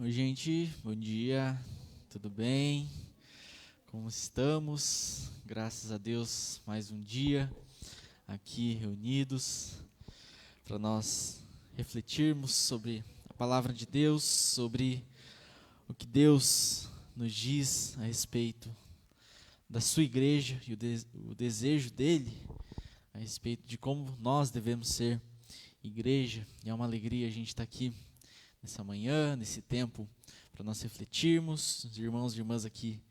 Oi, gente, bom dia, tudo bem? Como estamos? Graças a Deus, mais um dia aqui reunidos para nós refletirmos sobre a palavra de Deus, sobre o que Deus nos diz a respeito da sua igreja e o desejo dele a respeito de como nós devemos ser igreja. E é uma alegria a gente estar aqui nessa manhã, nesse tempo, para nós refletirmos, os irmãos e irmãs aqui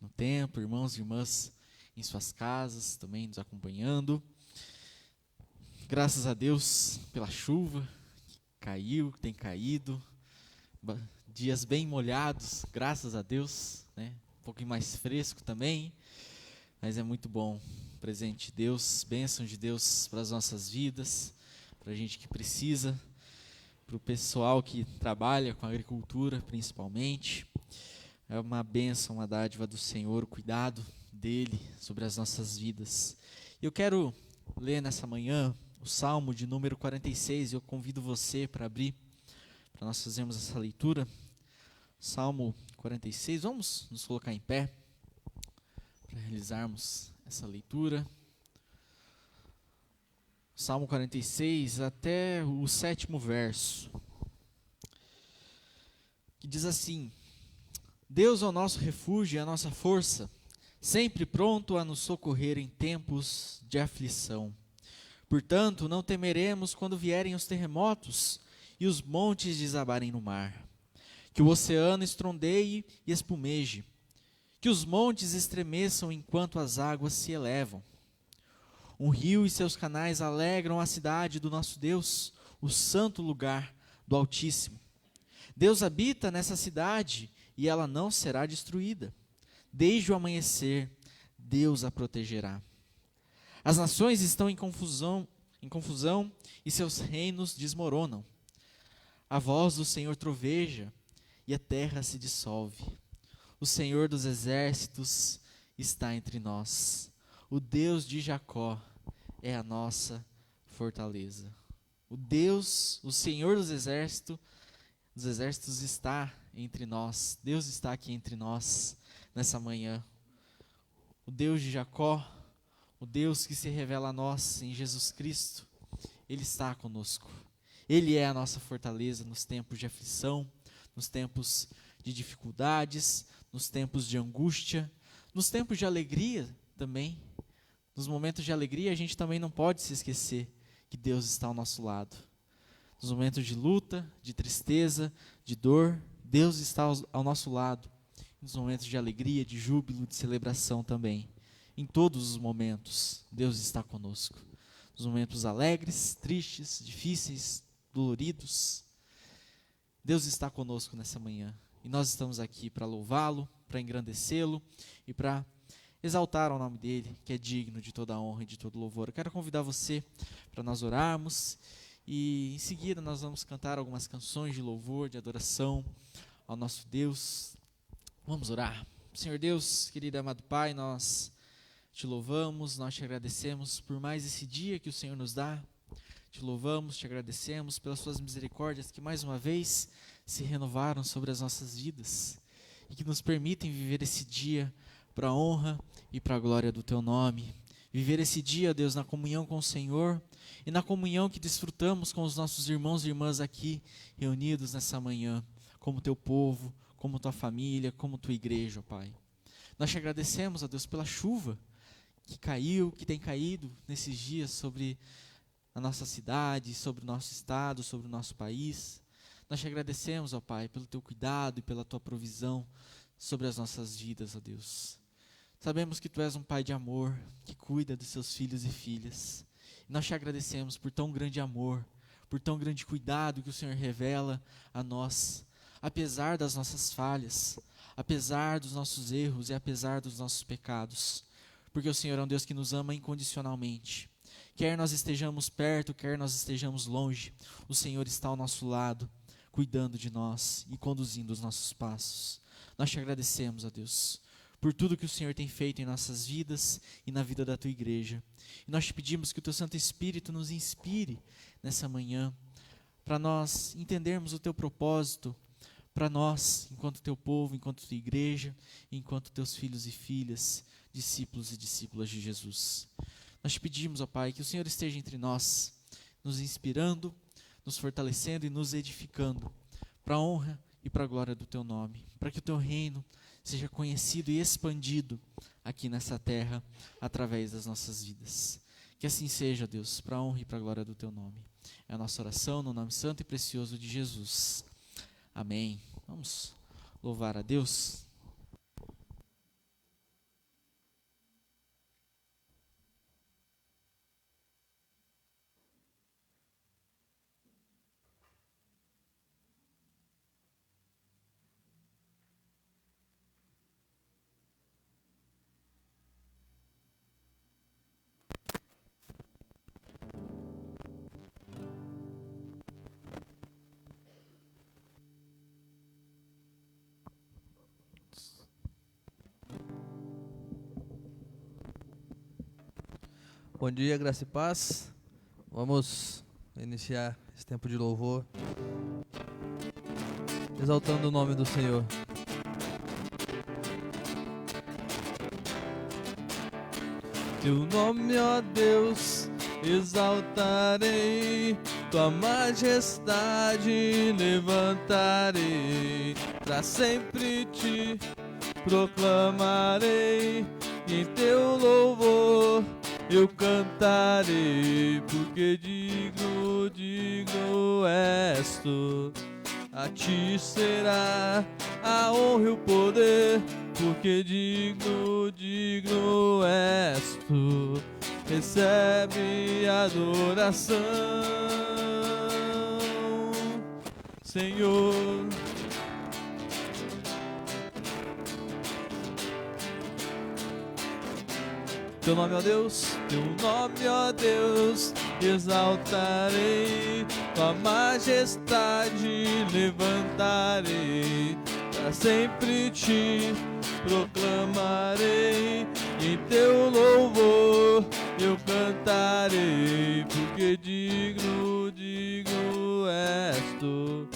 no templo, irmãos e irmãs em suas casas também nos acompanhando. Graças a Deus pela chuva que caiu, que tem caído, dias bem molhados, graças a Deus, né? Um pouquinho mais fresco também, mas é muito bom. Presente de Deus, bênção de Deus para as nossas vidas, para a gente que precisa, para o pessoal que trabalha com agricultura principalmente. É uma bênção, uma dádiva do Senhor, o cuidado dele sobre as nossas vidas. Eu quero ler nessa manhã o Salmo de número 46, eu convido você para abrir, para nós fazermos essa leitura. Salmo 46, vamos nos colocar em pé para realizarmos essa leitura. Salmo 46 até o 7º verso, que diz assim: Deus é o nosso refúgio e a nossa força, sempre pronto a nos socorrer em tempos de aflição. Portanto, não temeremos quando vierem os terremotos e os montes desabarem no mar, que o oceano estrondeie e espumeje, que os montes estremeçam enquanto as águas se elevam. Um rio e seus canais alegram a cidade do nosso Deus, o santo lugar do Altíssimo. Deus habita nessa cidade e ela não será destruída. Desde o amanhecer, Deus a protegerá. As nações estão em confusão e seus reinos desmoronam. A voz do Senhor troveja e a terra se dissolve. O Senhor dos exércitos está entre nós. O Deus de Jacó é a nossa fortaleza. O Senhor dos exércitos está entre nós. Deus está aqui entre nós nessa manhã. O Deus de Jacó, o Deus que se revela a nós em Jesus Cristo, Ele está conosco. Ele é a nossa fortaleza nos tempos de aflição, nos tempos de dificuldades, nos tempos de angústia, nos tempos de alegria também. Nos momentos de alegria, a gente também não pode se esquecer que Deus está ao nosso lado. Nos momentos de luta, de tristeza, de dor, Deus está ao nosso lado. Nos momentos de alegria, de júbilo, de celebração também. Em todos os momentos, Deus está conosco. Nos momentos alegres, tristes, difíceis, doloridos, Deus está conosco nessa manhã. E nós estamos aqui para louvá-lo, para engrandecê-lo e para exaltar o nome dele, que é digno de toda a honra e de todo louvor. Eu quero convidar você para nós orarmos e em seguida nós vamos cantar algumas canções de louvor, de adoração ao nosso Deus. Vamos orar. Senhor Deus, querido e amado Pai, nós te louvamos, nós te agradecemos por mais esse dia que o Senhor nos dá. Te louvamos, te agradecemos pelas suas misericórdias que mais uma vez se renovaram sobre as nossas vidas e que nos permitem viver esse dia para a honra e para a glória do Teu nome. Viver esse dia, Deus, na comunhão com o Senhor e na comunhão que desfrutamos com os nossos irmãos e irmãs aqui reunidos nessa manhã, como Teu povo, como Tua família, como Tua igreja, ó Pai. Nós te agradecemos, ó Deus, pela chuva que caiu, que tem caído nesses dias sobre a nossa cidade, sobre o nosso estado, sobre o nosso país. Nós te agradecemos, ó Pai, pelo Teu cuidado e pela Tua provisão sobre as nossas vidas, ó Deus. Sabemos que Tu és um Pai de amor, que cuida dos Seus filhos e filhas. E nós te agradecemos por tão grande amor, por tão grande cuidado que o Senhor revela a nós, apesar das nossas falhas, apesar dos nossos erros e apesar dos nossos pecados. Porque o Senhor é um Deus que nos ama incondicionalmente. Quer nós estejamos perto, quer nós estejamos longe, o Senhor está ao nosso lado, cuidando de nós e conduzindo os nossos passos. Nós te agradecemos, ó Deus, por tudo que o Senhor tem feito em nossas vidas e na vida da Tua igreja. E nós te pedimos que o Teu Santo Espírito nos inspire nessa manhã, para nós entendermos o Teu propósito, para nós, enquanto teu povo, enquanto tua igreja, enquanto teus filhos e filhas, discípulos e discípulas de Jesus. Nós te pedimos, ó Pai, que o Senhor esteja entre nós, nos inspirando, nos fortalecendo e nos edificando, para a honra e para a glória do teu nome, para que o teu reino seja conhecido e expandido aqui nessa terra, através das nossas vidas. Que assim seja, Deus, para a honra e para a glória do teu nome. É a nossa oração no nome santo e precioso de Jesus. Amém. Vamos louvar a Deus. Bom dia, graça e paz. Vamos iniciar esse tempo de louvor, exaltando o nome do Senhor. Teu nome, ó Deus, exaltarei, tua majestade levantarei, pra sempre te proclamarei, e em teu louvor eu cantarei, porque digno, digno és tu. A ti será a honra e o poder, porque digno, digno és tu. Recebe a adoração, Senhor. Teu nome, ó Deus, teu nome, ó Deus, exaltarei, tua majestade levantarei, para sempre te proclamarei, e em teu louvor eu cantarei, porque digno, digno és tu.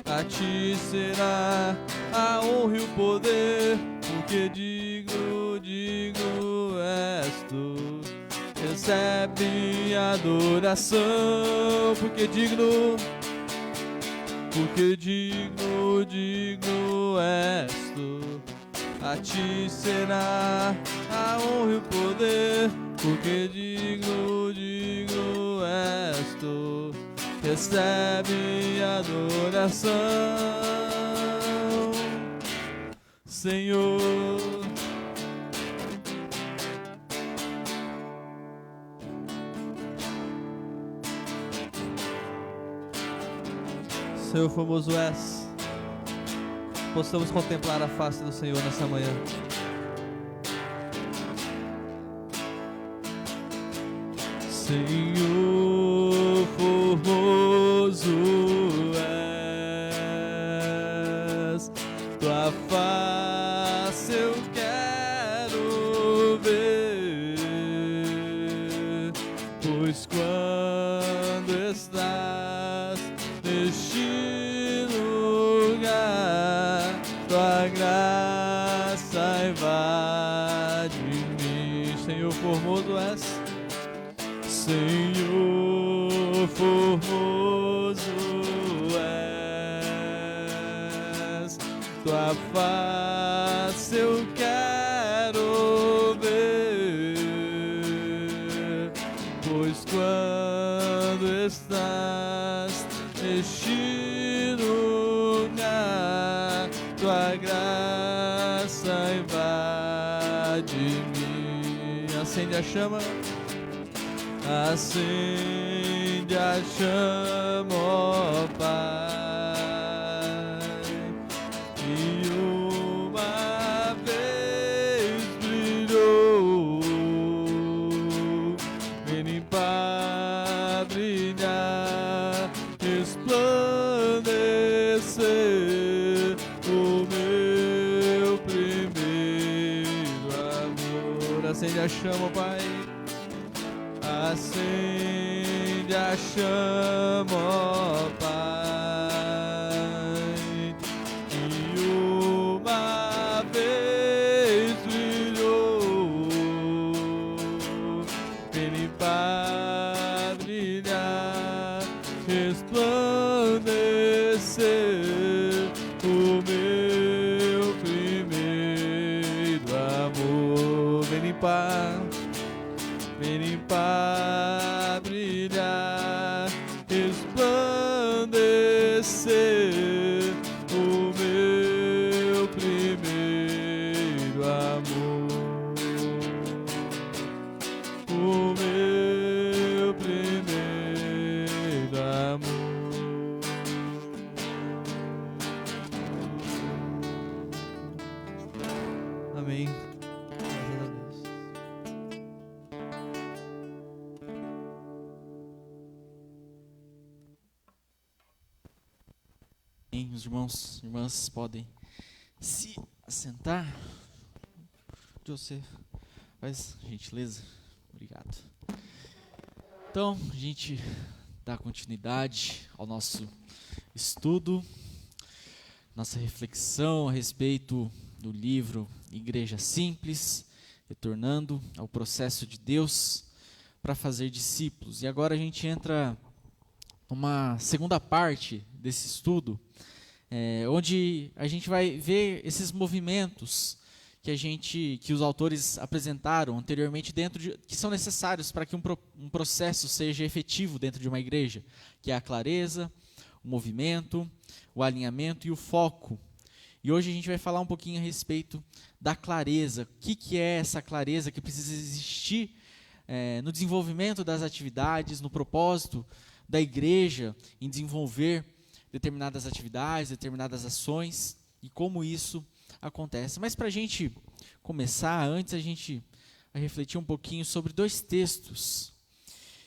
A ti será a honra e o poder, porque digno, digno és tu. Recebe a adoração, porque digno, digno és tu. A ti será a honra e o poder, porque digno, digno és tu. Recebe a adoração, Senhor. Senhor, formoso és. Possamos contemplar a face do Senhor nessa manhã. Senhor, formoso és, tua face eu quero ver, pois quando estás neste lugar, tua graça invade mim. Senhor, formoso és. Senhor, formoso és, tua face eu quero ver, pois quando estás neste lugar, tua graça invade mim. Acende a chama. Acende a chama, ó Pai, e uma vez brilhou, vem limpar, brilhar, resplandecer o meu primeiro amor. Acende a chama, ó Pai. Acende a chama, ó Pai, limpar, brilhar, resplandecer o meu primeiro amor, o meu primeiro amor. Amém. Graças a Deus. Os irmãos e irmãs podem se assentar. Você faz gentileza? Obrigado. Então, a gente dá continuidade ao nosso estudo, nossa reflexão a respeito do livro Igreja Simples, retornando ao processo de Deus para fazer discípulos. E agora a gente entra numa segunda parte desse estudo, onde a gente vai ver esses movimentos que os autores apresentaram anteriormente que são necessários para que um processo seja efetivo dentro de uma igreja, que é a clareza, o movimento, o alinhamento e o foco. E hoje a gente vai falar um pouquinho a respeito da clareza. O que é essa clareza que precisa existir no desenvolvimento das atividades, no propósito da igreja em desenvolver determinadas atividades, determinadas ações e como isso acontece. Mas para a gente começar, antes a gente vai refletir um pouquinho sobre dois textos.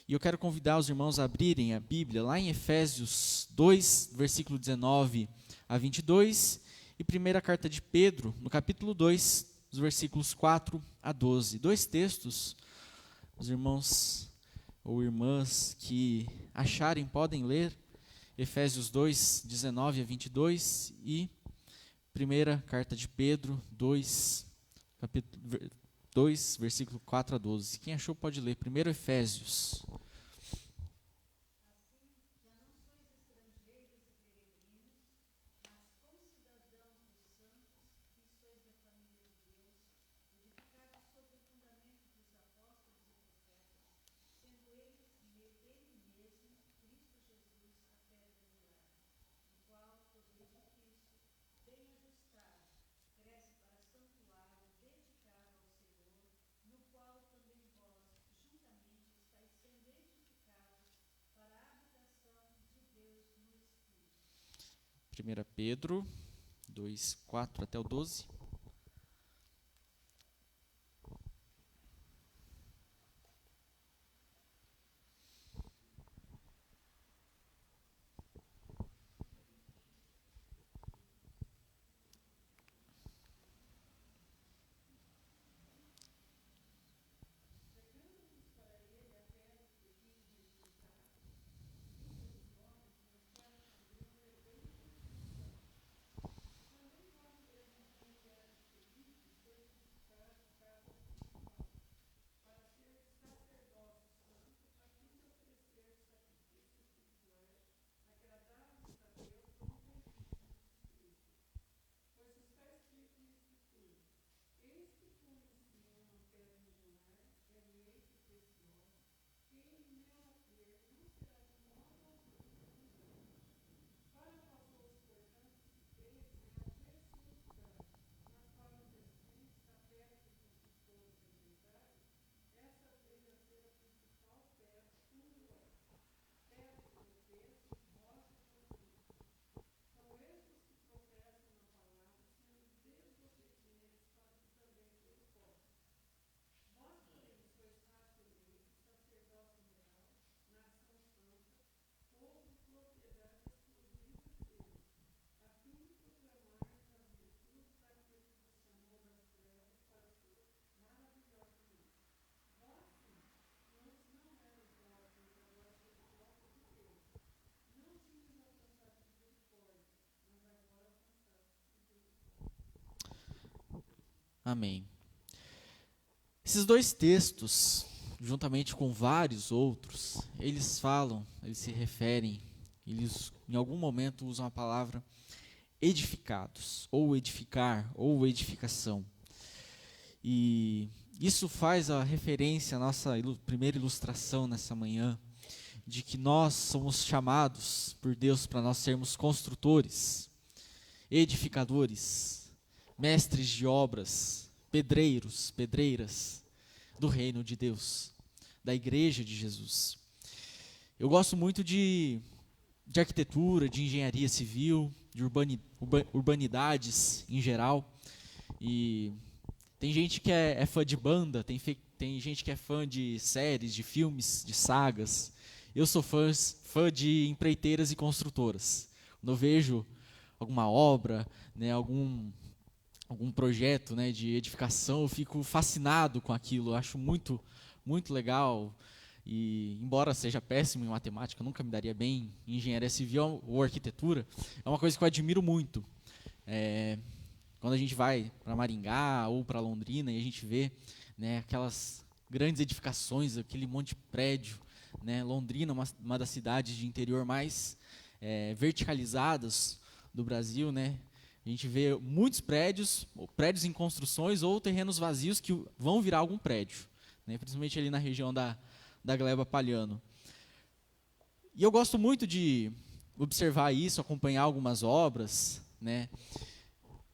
E eu quero convidar os irmãos a abrirem a Bíblia lá em Efésios 2, versículo 19 a 22, e primeira carta de Pedro, no capítulo 2, os versículos 4 a 12. Dois textos, os irmãos ou irmãs que acharem podem ler, Efésios 2, 19 a 22 e primeira carta de Pedro 2, capítulo 2, versículo 4 a 12. Quem achou pode ler. Primeiro Efésios. Primeira Pedro 2, 4 até o 12. Amém. Esses dois textos, juntamente com vários outros, eles se referem, eles em algum momento usam a palavra edificados, ou edificar, ou edificação. E isso faz a referência à nossa primeira ilustração nessa manhã, de que nós somos chamados por Deus para nós sermos construtores, edificadores, mestres de obras, pedreiros, pedreiras do reino de Deus, da igreja de Jesus. Eu gosto muito de arquitetura, de engenharia civil, de urbanidades em geral, e tem gente que é fã de banda, tem gente que é fã de séries, de filmes, de sagas. Eu sou fã de empreiteiras e construtoras. Quando eu vejo alguma obra, né, algum projeto, né, de edificação, eu fico fascinado com aquilo, eu acho muito, muito legal. E embora seja péssimo em matemática, eu nunca me daria bem em engenharia civil ou arquitetura, é uma coisa que eu admiro muito. Quando a gente vai para Maringá ou para Londrina e a gente vê, né, aquelas grandes edificações, aquele monte de prédio, né, Londrina, uma das cidades de interior mais verticalizadas do Brasil, né, a gente vê muitos prédios em construções ou terrenos vazios que vão virar algum prédio, né, principalmente ali na região da Gleba Palhano. E eu gosto muito de observar isso, acompanhar algumas obras, né?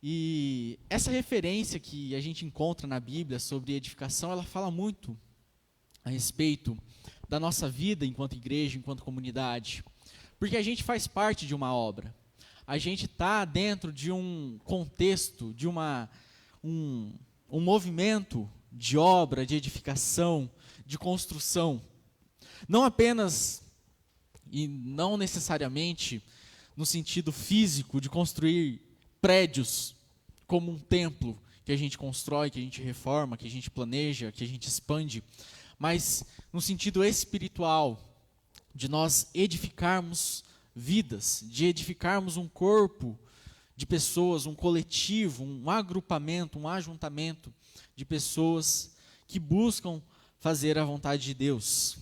E essa referência que a gente encontra na Bíblia sobre edificação, ela fala muito a respeito da nossa vida enquanto igreja, enquanto comunidade. Porque a gente faz parte de uma obra. A gente está dentro de um contexto, de um movimento de obra, de edificação, de construção. Não apenas e não necessariamente no sentido físico de construir prédios como um templo que a gente constrói, que a gente reforma, que a gente planeja, que a gente expande, mas no sentido espiritual, de nós edificarmos vidas, de edificarmos um corpo de pessoas, um coletivo, um agrupamento, um ajuntamento de pessoas que buscam fazer a vontade de Deus.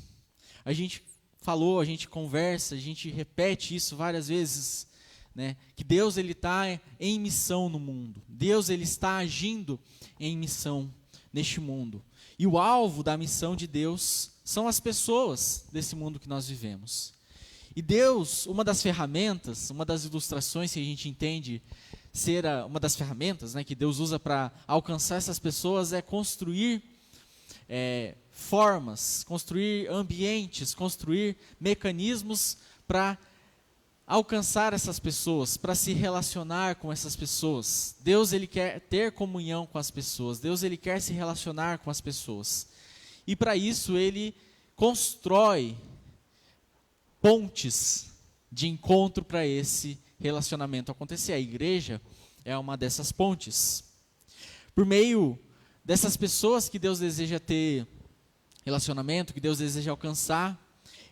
A gente falou, a gente conversa, a gente repete isso várias vezes, né? Que Deus ele está em missão no mundo. Deus ele está agindo em missão neste mundo. E o alvo da missão de Deus são as pessoas desse mundo que nós vivemos. E Deus, uma das ferramentas, uma das ilustrações que a gente entende ser uma das ferramentas, né, que Deus usa para alcançar essas pessoas é construir formas, construir ambientes, construir mecanismos para alcançar essas pessoas, para se relacionar com essas pessoas. Deus ele quer ter comunhão com as pessoas, Deus ele quer se relacionar com as pessoas. E para isso ele constrói pontes de encontro para esse relacionamento acontecer. A igreja é uma dessas pontes. Por meio dessas pessoas que Deus deseja ter relacionamento, que Deus deseja alcançar,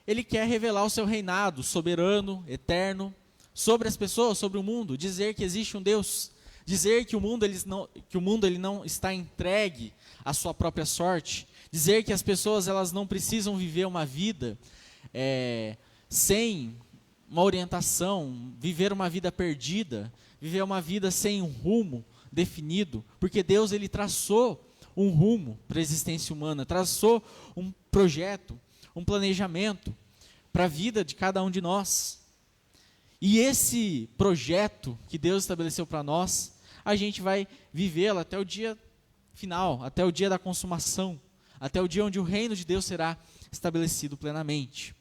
Ele quer revelar o seu reinado soberano, eterno, sobre as pessoas, sobre o mundo, dizer que existe um Deus, dizer que o mundo ele não está entregue à sua própria sorte, dizer que as pessoas elas não precisam viver uma vida sem uma orientação, viver uma vida perdida, viver uma vida sem um rumo definido, porque Deus ele traçou um rumo para a existência humana, traçou um projeto, um planejamento para a vida de cada um de nós. E esse projeto que Deus estabeleceu para nós, a gente vai vivê-lo até o dia final, até o dia da consumação, até o dia onde o reino de Deus será estabelecido plenamente.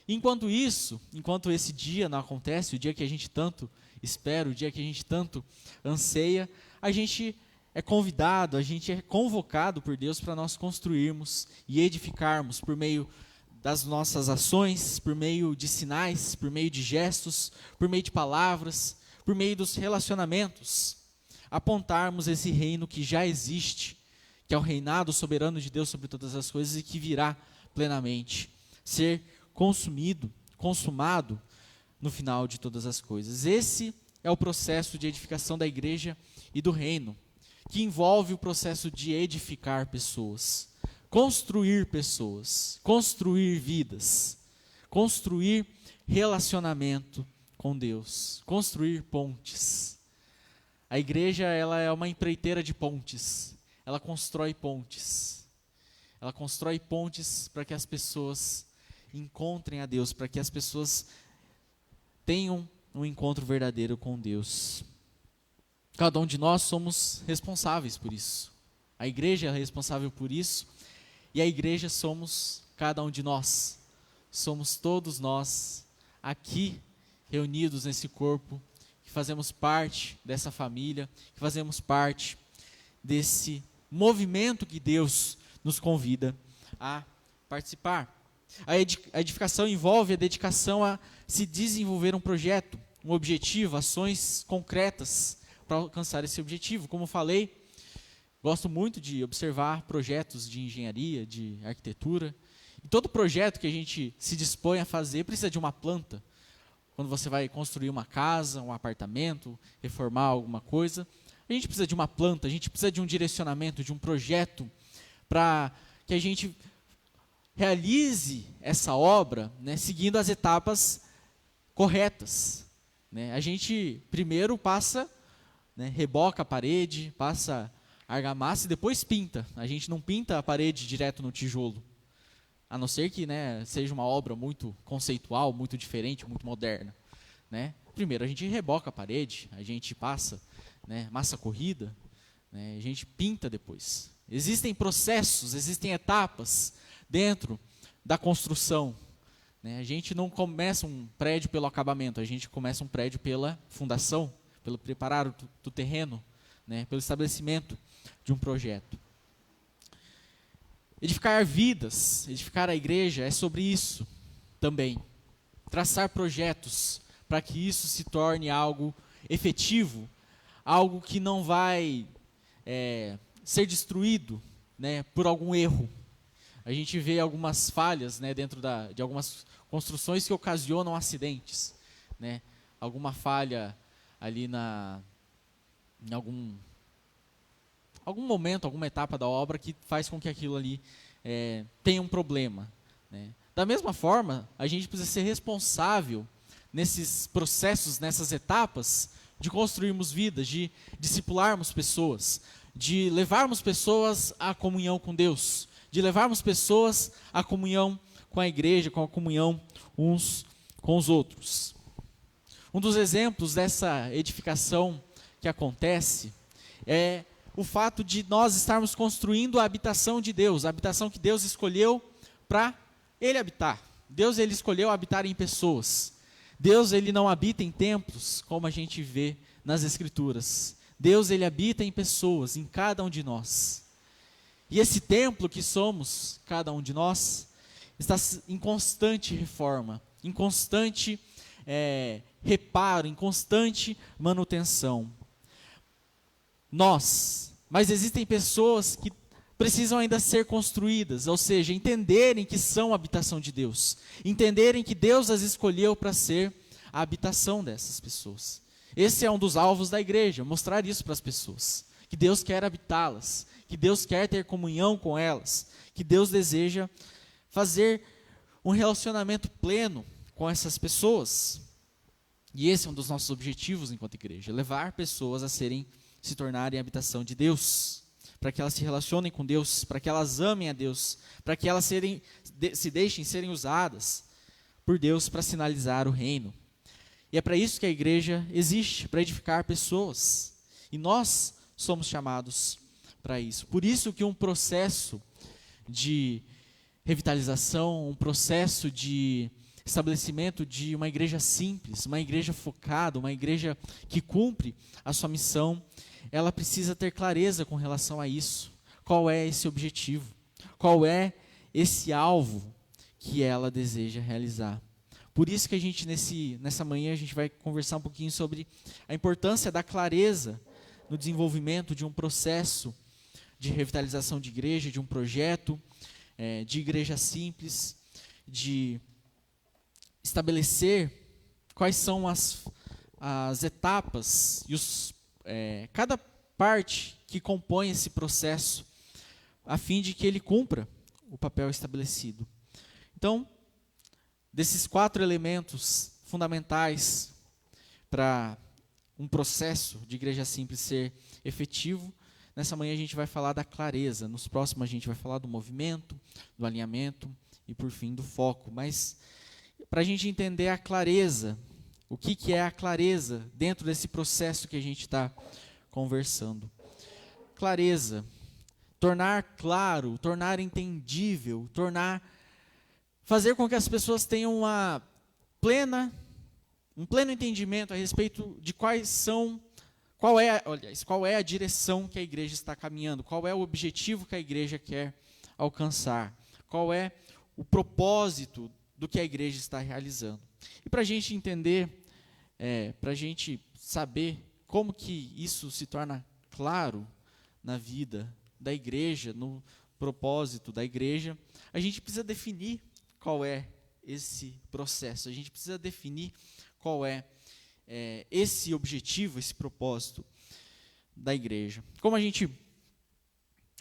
Enquanto isso, enquanto esse dia não acontece, o dia que a gente tanto espera, o dia que a gente tanto anseia, a gente é convidado, a gente é convocado por Deus para nós construirmos e edificarmos por meio das nossas ações, por meio de sinais, por meio de gestos, por meio de palavras, por meio dos relacionamentos, apontarmos esse reino que já existe, que é o reinado soberano de Deus sobre todas as coisas e que virá plenamente, ser consumado no final de todas as coisas. Esse é o processo de edificação da igreja e do reino, que envolve o processo de edificar pessoas, construir vidas, construir relacionamento com Deus, construir pontes. A igreja ela é uma empreiteira de pontes. ela constrói pontes. Ela constrói pontes para que as pessoas encontrem a Deus, para que as pessoas tenham um encontro verdadeiro com Deus. Cada um de nós somos responsáveis por isso. A igreja é responsável por isso, e a igreja somos cada um de nós. Somos todos nós aqui reunidos nesse corpo, que fazemos parte dessa família, que fazemos parte desse movimento que Deus nos convida a participar. A edificação envolve a dedicação a se desenvolver um projeto, um objetivo, ações concretas para alcançar esse objetivo. Como falei, gosto muito de observar projetos de engenharia, de arquitetura. E todo projeto que a gente se dispõe a fazer precisa de uma planta. Quando você vai construir uma casa, um apartamento, reformar alguma coisa, a gente precisa de uma planta, a gente precisa de um direcionamento, de um projeto para que a gente realize essa obra, né, seguindo as etapas corretas. Né? A gente primeiro passa, né, reboca a parede, passa argamassa e depois pinta. A gente não pinta a parede direto no tijolo. A não ser que, né, seja uma obra muito conceitual, muito diferente, muito moderna. Né? Primeiro a gente reboca a parede, a gente passa, né, massa corrida, né, a gente pinta depois. Existem processos, existem etapas dentro da construção. Né? A gente não começa um prédio pelo acabamento, a gente começa um prédio pela fundação, pelo preparar do terreno, né, pelo estabelecimento de um projeto. Edificar vidas, edificar a igreja é sobre isso também. Traçar projetos para que isso se torne algo efetivo, algo que não vai ser destruído, né, por algum erro. A gente vê algumas falhas, né, dentro de algumas construções que ocasionam acidentes. Né? Alguma falha ali em algum momento, alguma etapa da obra que faz com que aquilo ali tenha um problema. Né? Da mesma forma, a gente precisa ser responsável nesses processos, nessas etapas, de construirmos vidas, de discipularmos pessoas, de levarmos pessoas à comunhão com Deus, de levarmos pessoas à comunhão com a igreja, com a comunhão uns com os outros. Um dos exemplos dessa edificação que acontece é o fato de nós estarmos construindo a habitação de Deus, a habitação que Deus escolheu para Ele habitar. Deus, Ele escolheu habitar em pessoas. Deus, Ele não habita em templos, como a gente vê nas Escrituras. Deus, Ele habita em pessoas, em cada um de nós. E esse templo que somos, cada um de nós, está em constante reforma, em constante reparo, em constante manutenção. Mas existem pessoas que precisam ainda ser construídas, ou seja, entenderem que são a habitação de Deus, entenderem que Deus as escolheu para ser a habitação dessas pessoas. Esse é um dos alvos da igreja, mostrar isso para as pessoas, que Deus quer habitá-las, que Deus quer ter comunhão com elas, que Deus deseja fazer um relacionamento pleno com essas pessoas. E esse é um dos nossos objetivos enquanto igreja, levar pessoas a se tornarem a habitação de Deus, para que elas se relacionem com Deus, para que elas amem a Deus, para que elas se deixem serem usadas por Deus para sinalizar o reino. E é para isso que a igreja existe, para edificar pessoas. E nós somos chamados para isso. Por isso que um processo de revitalização, um processo de estabelecimento de uma igreja simples, uma igreja focada, uma igreja que cumpre a sua missão, ela precisa ter clareza com relação a isso. Qual é esse objetivo? Qual é esse alvo que ela deseja realizar? Por isso que a gente, nessa manhã, a gente vai conversar um pouquinho sobre a importância da clareza no desenvolvimento de um processo de revitalização de igreja, de um projeto de igreja simples, de estabelecer quais são as etapas e cada parte que compõe esse processo, a fim de que ele cumpra o papel estabelecido. Então, desses 4 elementos fundamentais para um processo de igreja simples ser efetivo, Nessa manhã a gente vai falar da clareza, nos próximos a gente vai falar do movimento, do alinhamento e, por fim, do foco. Mas, para a gente entender a clareza, o que é a clareza dentro desse processo que a gente está conversando? Clareza, tornar claro, tornar entendível, fazer com que as pessoas tenham um pleno entendimento a respeito de qual é a direção que a igreja está caminhando, qual é o objetivo que a igreja quer alcançar, qual é o propósito do que a igreja está realizando. E para a gente entender, para a gente saber como que isso se torna claro na vida da igreja, no propósito da igreja, a gente precisa definir qual é esse processo, a gente precisa definir qual é esse objetivo, esse propósito da igreja. Como a gente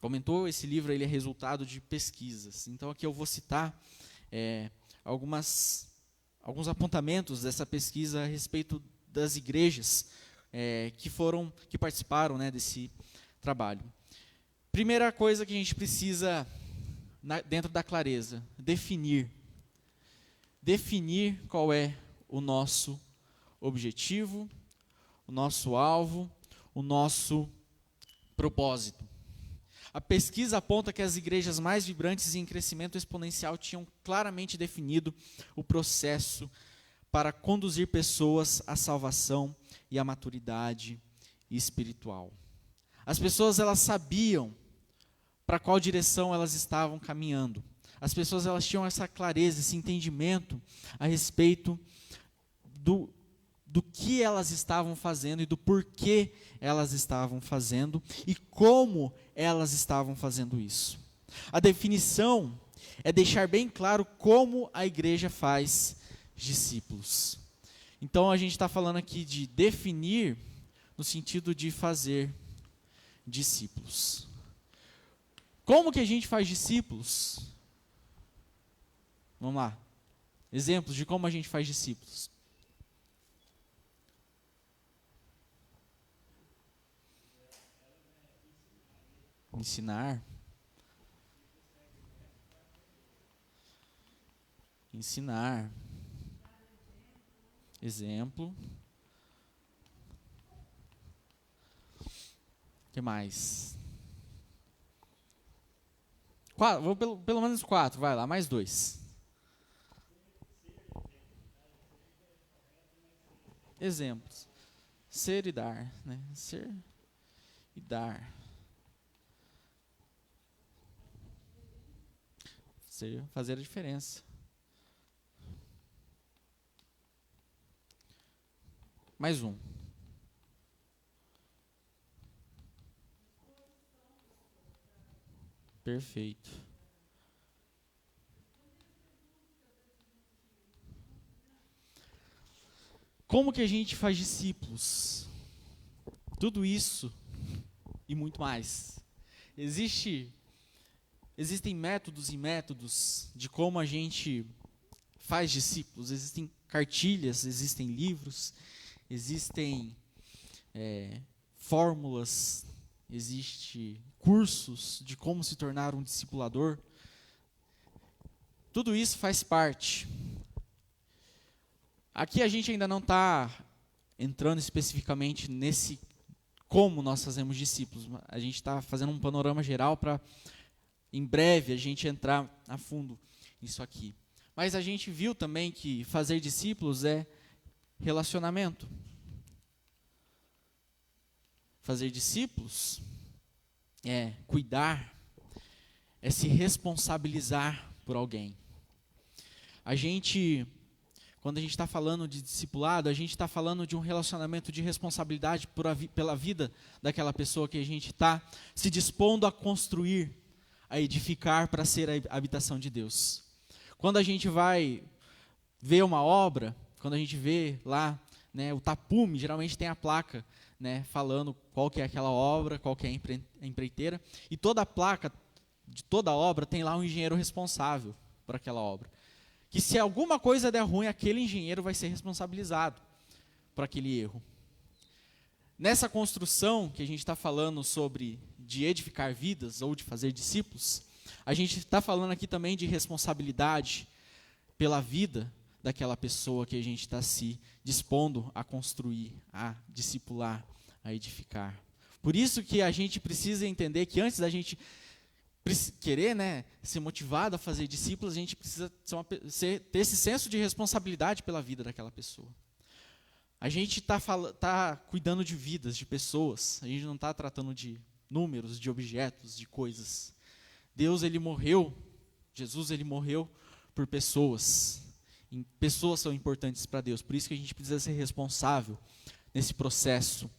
comentou, esse livro ele é resultado de pesquisas. Então aqui eu vou citar alguns apontamentos dessa pesquisa a respeito das igrejas que participaram, né, desse trabalho. Primeira coisa que a gente precisa, dentro da clareza, definir qual é o nosso objetivo, o nosso alvo, o nosso propósito. A pesquisa aponta que as igrejas mais vibrantes e em crescimento exponencial tinham claramente definido o processo para conduzir pessoas à salvação e à maturidade espiritual. As pessoas elas sabiam para qual direção elas estavam caminhando. As pessoas elas tinham essa clareza, esse entendimento a respeito do que elas estavam fazendo e do porquê elas estavam fazendo e como elas estavam fazendo isso. A definição é deixar bem claro como a igreja faz discípulos. Então a gente está falando aqui de definir no sentido de fazer discípulos. Como que a gente faz discípulos? Vamos lá. Exemplos de como a gente faz discípulos. Ensinar. Exemplo. O que mais? Vou pelo menos 4, vai lá, mais 2. Exemplos. Ser e dar, né? Ser e dar. Fazer a diferença. Mais um. Perfeito. Como que a gente faz discípulos? Tudo isso e muito mais. Existem métodos e métodos de como a gente faz discípulos. Existem cartilhas, existem livros, existem fórmulas, existem cursos de como se tornar um discipulador. Tudo isso faz parte. Aqui a gente ainda não está entrando especificamente nesse como nós fazemos discípulos. A gente está fazendo um panorama geral para, em breve, a gente entrar a fundo nisso aqui. Mas a gente viu também que fazer discípulos é relacionamento. Fazer discípulos é cuidar, é se responsabilizar por alguém. Quando a gente está falando de discipulado, a gente está falando de um relacionamento de responsabilidade pela vida daquela pessoa que a gente está se dispondo a construir, a edificar para ser a habitação de Deus. Quando a gente vai ver uma obra, quando a gente vê lá, né, o tapume, geralmente tem a placa, né, falando qual que é aquela obra, qual que é a empreiteira, e toda a placa de toda a obra tem lá um engenheiro responsável por aquela obra. Que se alguma coisa der ruim, aquele engenheiro vai ser responsabilizado por aquele erro. Nessa construção que a gente está falando sobre de edificar vidas ou de fazer discípulos, a gente está falando aqui também de responsabilidade pela vida daquela pessoa que a gente está se dispondo a construir, a discipular, a edificar. Por isso que a gente precisa entender que antes da gente querer, ser motivado a fazer discípulos, a gente precisa ter esse senso de responsabilidade pela vida daquela pessoa. A gente está cuidando de vidas, de pessoas. A gente não está tratando de números, de objetos, de coisas. Jesus ele morreu por pessoas. E pessoas são importantes para Deus. Por isso que a gente precisa ser responsável nesse processo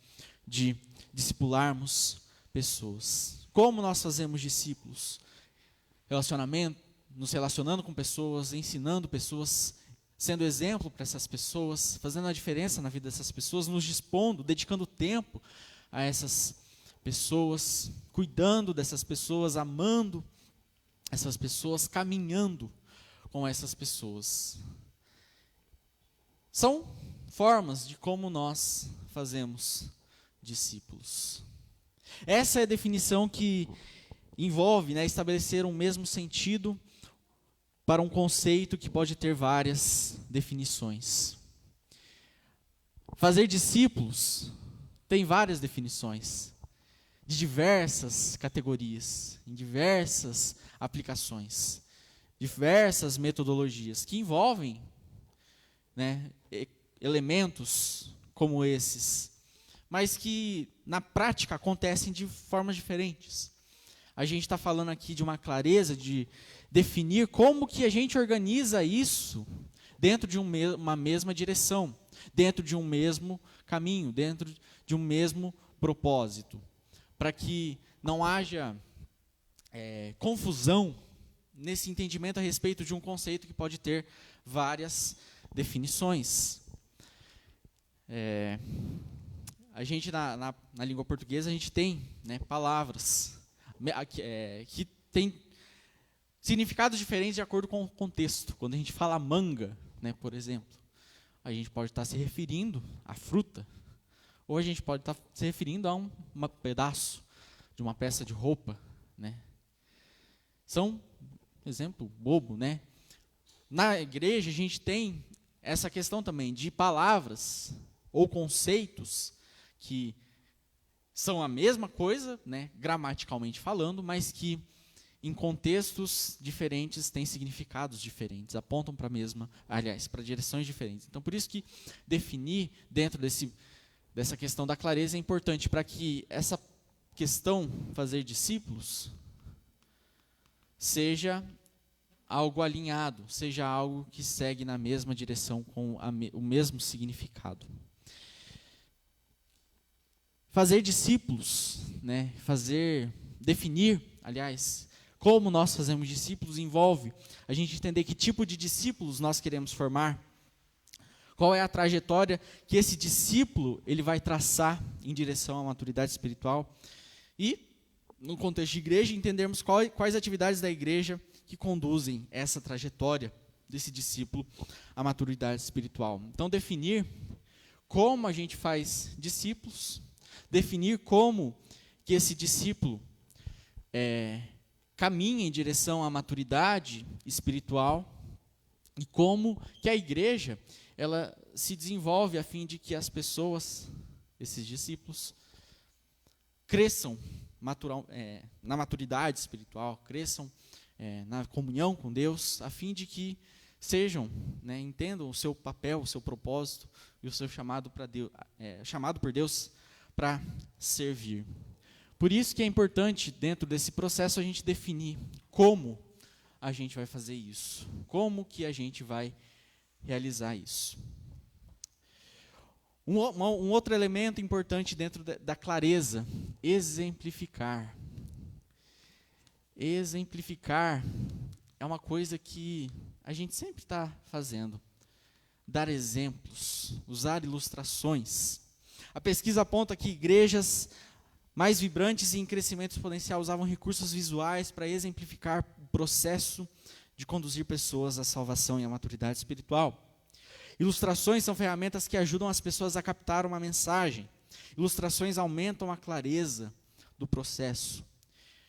de discipularmos pessoas. Como nós fazemos discípulos? Nos relacionando com pessoas, ensinando pessoas, sendo exemplo para essas pessoas, fazendo a diferença na vida dessas pessoas, nos dispondo, dedicando tempo a essas pessoas, cuidando dessas pessoas, amando essas pessoas, caminhando com essas pessoas. São formas de como nós fazemos discípulos. Essa é a definição que envolve estabelecer um mesmo sentido para um conceito que pode ter várias definições. Fazer discípulos tem várias definições, de diversas categorias, em diversas aplicações, diversas metodologias que envolvem elementos como esses, mas que na prática acontecem de formas diferentes. A gente está falando aqui de uma clareza de definir como que a gente organiza isso dentro de uma mesma direção, dentro de um mesmo caminho, dentro de um mesmo propósito, para que não haja confusão nesse entendimento a respeito de um conceito que pode ter várias definições. A gente, na língua portuguesa, a gente tem palavras que têm significados diferentes de acordo com o contexto. Quando a gente fala manga, por exemplo, a gente pode estar se referindo à fruta, ou a gente pode estar se referindo a um pedaço de uma peça de roupa. São, exemplo bobo, Na igreja a gente tem essa questão também de palavras ou conceitos que são a mesma coisa, gramaticalmente falando, mas que em contextos diferentes têm significados diferentes, apontam para para direções diferentes. Então, por isso que definir dentro dessa questão da clareza é importante, para que essa questão, fazer discípulos, seja algo alinhado, seja algo que segue na mesma direção, com o mesmo significado. Fazer discípulos, definir, como nós fazemos discípulos, envolve a gente entender que tipo de discípulos nós queremos formar, qual é a trajetória que esse discípulo ele vai traçar em direção à maturidade espiritual e, no contexto de igreja, entendermos quais atividades da igreja que conduzem essa trajetória desse discípulo à maturidade espiritual. Então, definir como a gente faz discípulos, definir como que esse discípulo caminha em direção à maturidade espiritual e como que a igreja ela se desenvolve a fim de que as pessoas, esses discípulos, cresçam na maturidade espiritual, cresçam na comunhão com Deus, a fim de que sejam, entendam o seu papel, o seu propósito e o seu chamado por Deus para servir. Por isso que é importante, dentro desse processo, a gente definir como a gente vai fazer isso, como que a gente vai realizar isso. Um outro elemento importante dentro da clareza, exemplificar. Exemplificar é uma coisa que a gente sempre está fazendo. Dar exemplos, usar ilustrações. A pesquisa aponta que igrejas mais vibrantes e em crescimento exponencial usavam recursos visuais para exemplificar o processo de conduzir pessoas à salvação e à maturidade espiritual. Ilustrações são ferramentas que ajudam as pessoas a captar uma mensagem. Ilustrações aumentam a clareza do processo.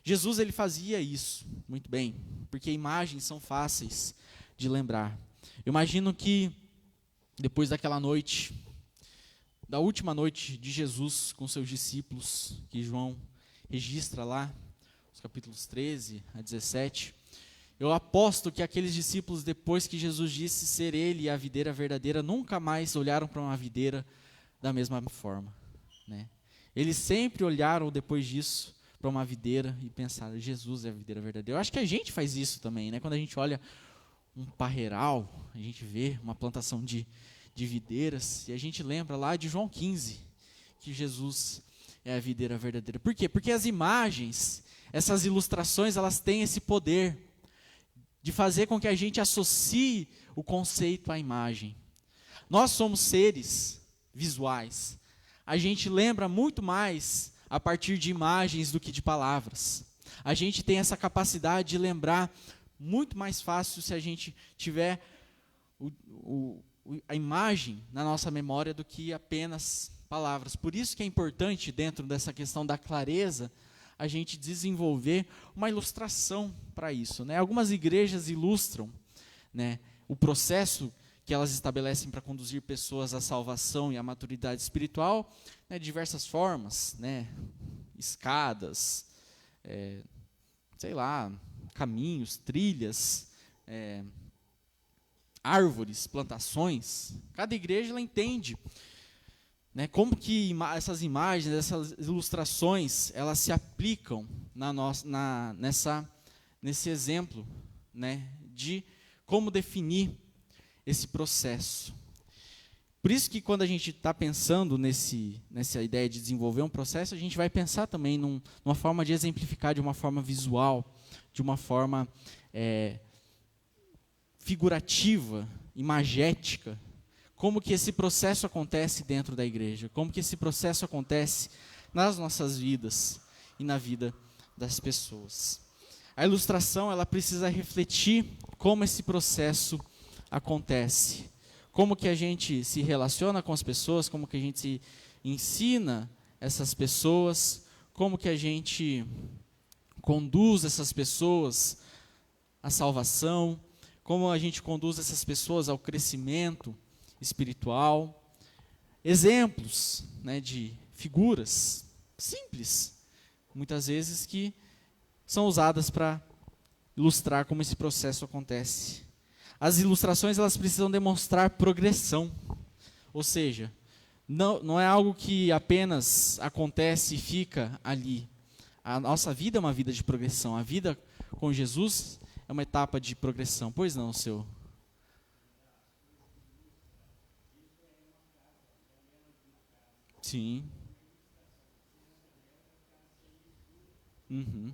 Jesus ele fazia isso muito bem, porque imagens são fáceis de lembrar. Eu imagino que depois daquela noite, da última noite de Jesus com seus discípulos, que João registra lá, os capítulos 13 a 17, eu aposto que aqueles discípulos, depois que Jesus disse ser ele a videira verdadeira, nunca mais olharam para uma videira da mesma forma, né? Eles sempre olharam depois disso para uma videira e pensaram, Jesus é a videira verdadeira. Eu acho que a gente faz isso também, né? Quando a gente olha um parreiral, a gente vê uma plantação de videiras, e a gente lembra lá de João 15, que Jesus é a videira verdadeira. Por quê? Porque as imagens, essas ilustrações, elas têm esse poder de fazer com que a gente associe o conceito à imagem. Nós somos seres visuais. A gente lembra muito mais a partir de imagens do que de palavras. A gente tem essa capacidade de lembrar muito mais fácil se a gente tiver a imagem na nossa memória do que apenas palavras. Por isso que é importante, dentro dessa questão da clareza, a gente desenvolver uma ilustração para isso, né? Algumas igrejas ilustram, né, o processo que elas estabelecem para conduzir pessoas à salvação e à maturidade espiritual, né, de diversas formas, né, escadas, sei lá, caminhos, trilhas, árvores, plantações. Cada igreja ela entende, né, como que essas imagens, essas ilustrações, elas se aplicam nesse exemplo, né, de como definir esse processo. Por isso que quando a gente está pensando nessa ideia de desenvolver um processo, a gente vai pensar também numa forma de exemplificar de uma forma visual, de uma forma figurativa, imagética, como que esse processo acontece dentro da igreja, como que esse processo acontece nas nossas vidas e na vida das pessoas. A ilustração ela precisa refletir como esse processo acontece, como que a gente se relaciona com as pessoas, como que a gente se ensina essas pessoas, como que a gente conduz essas pessoas à salvação, como a gente conduz essas pessoas ao crescimento espiritual. Exemplos, né, de figuras simples, muitas vezes que são usadas para ilustrar como esse processo acontece. As ilustrações elas precisam demonstrar progressão, ou seja, não é algo que apenas acontece e fica ali. A nossa vida é uma vida de progressão, a vida com Jesus é uma etapa de progressão. Pois não, seu? Sim. Uhum.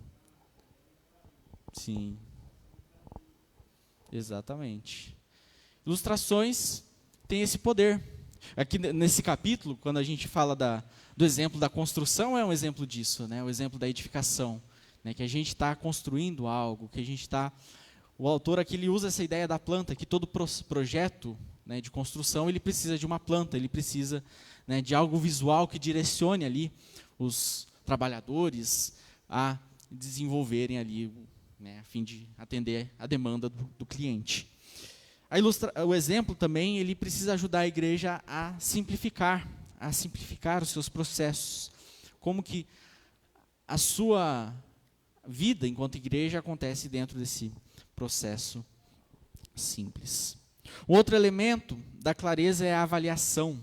Sim. Exatamente. Ilustrações têm esse poder. Aqui nesse capítulo, quando a gente fala do exemplo da construção, é um exemplo disso, né? O exemplo da edificação, né? Que a gente está construindo algo, que a gente está... O autor aqui ele usa essa ideia da planta, que todo projeto, né, de construção ele precisa de uma planta, ele precisa, né, de algo visual que direcione ali os trabalhadores a desenvolverem ali, né, a fim de atender a demanda do cliente. O exemplo também ele precisa ajudar a igreja a simplificar os seus processos. Como que a sua vida enquanto igreja acontece dentro desse processo simples. Um outro elemento da clareza é a avaliação.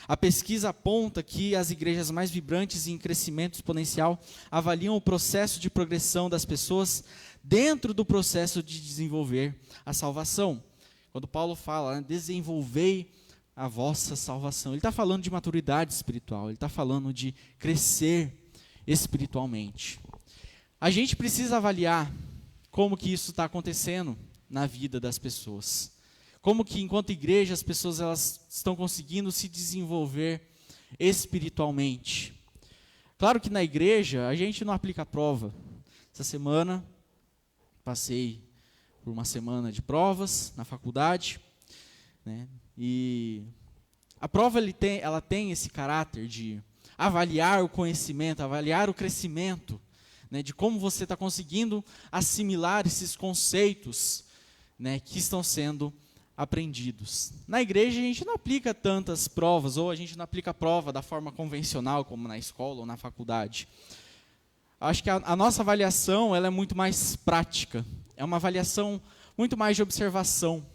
A pesquisa aponta que as igrejas mais vibrantes e em crescimento exponencial avaliam o processo de progressão das pessoas dentro do processo de desenvolver a salvação. Quando Paulo fala, né, desenvolvei a vossa salvação, ele está falando de maturidade espiritual, ele está falando de crescer espiritualmente. A gente precisa avaliar como que isso está acontecendo na vida das pessoas. Como que, enquanto igreja, as pessoas elas estão conseguindo se desenvolver espiritualmente. Claro que na igreja, a gente não aplica prova. Essa semana, passei por uma semana de provas na faculdade, né? E a prova ela tem esse caráter de avaliar o conhecimento, avaliar o crescimento, né, de como você está conseguindo assimilar esses conceitos, né, que estão sendo aprendidos. Na igreja a gente não aplica tantas provas, ou a gente não aplica a prova da forma convencional, como na escola ou na faculdade. Acho que a nossa avaliação ela é muito mais prática, é uma avaliação muito mais de observação,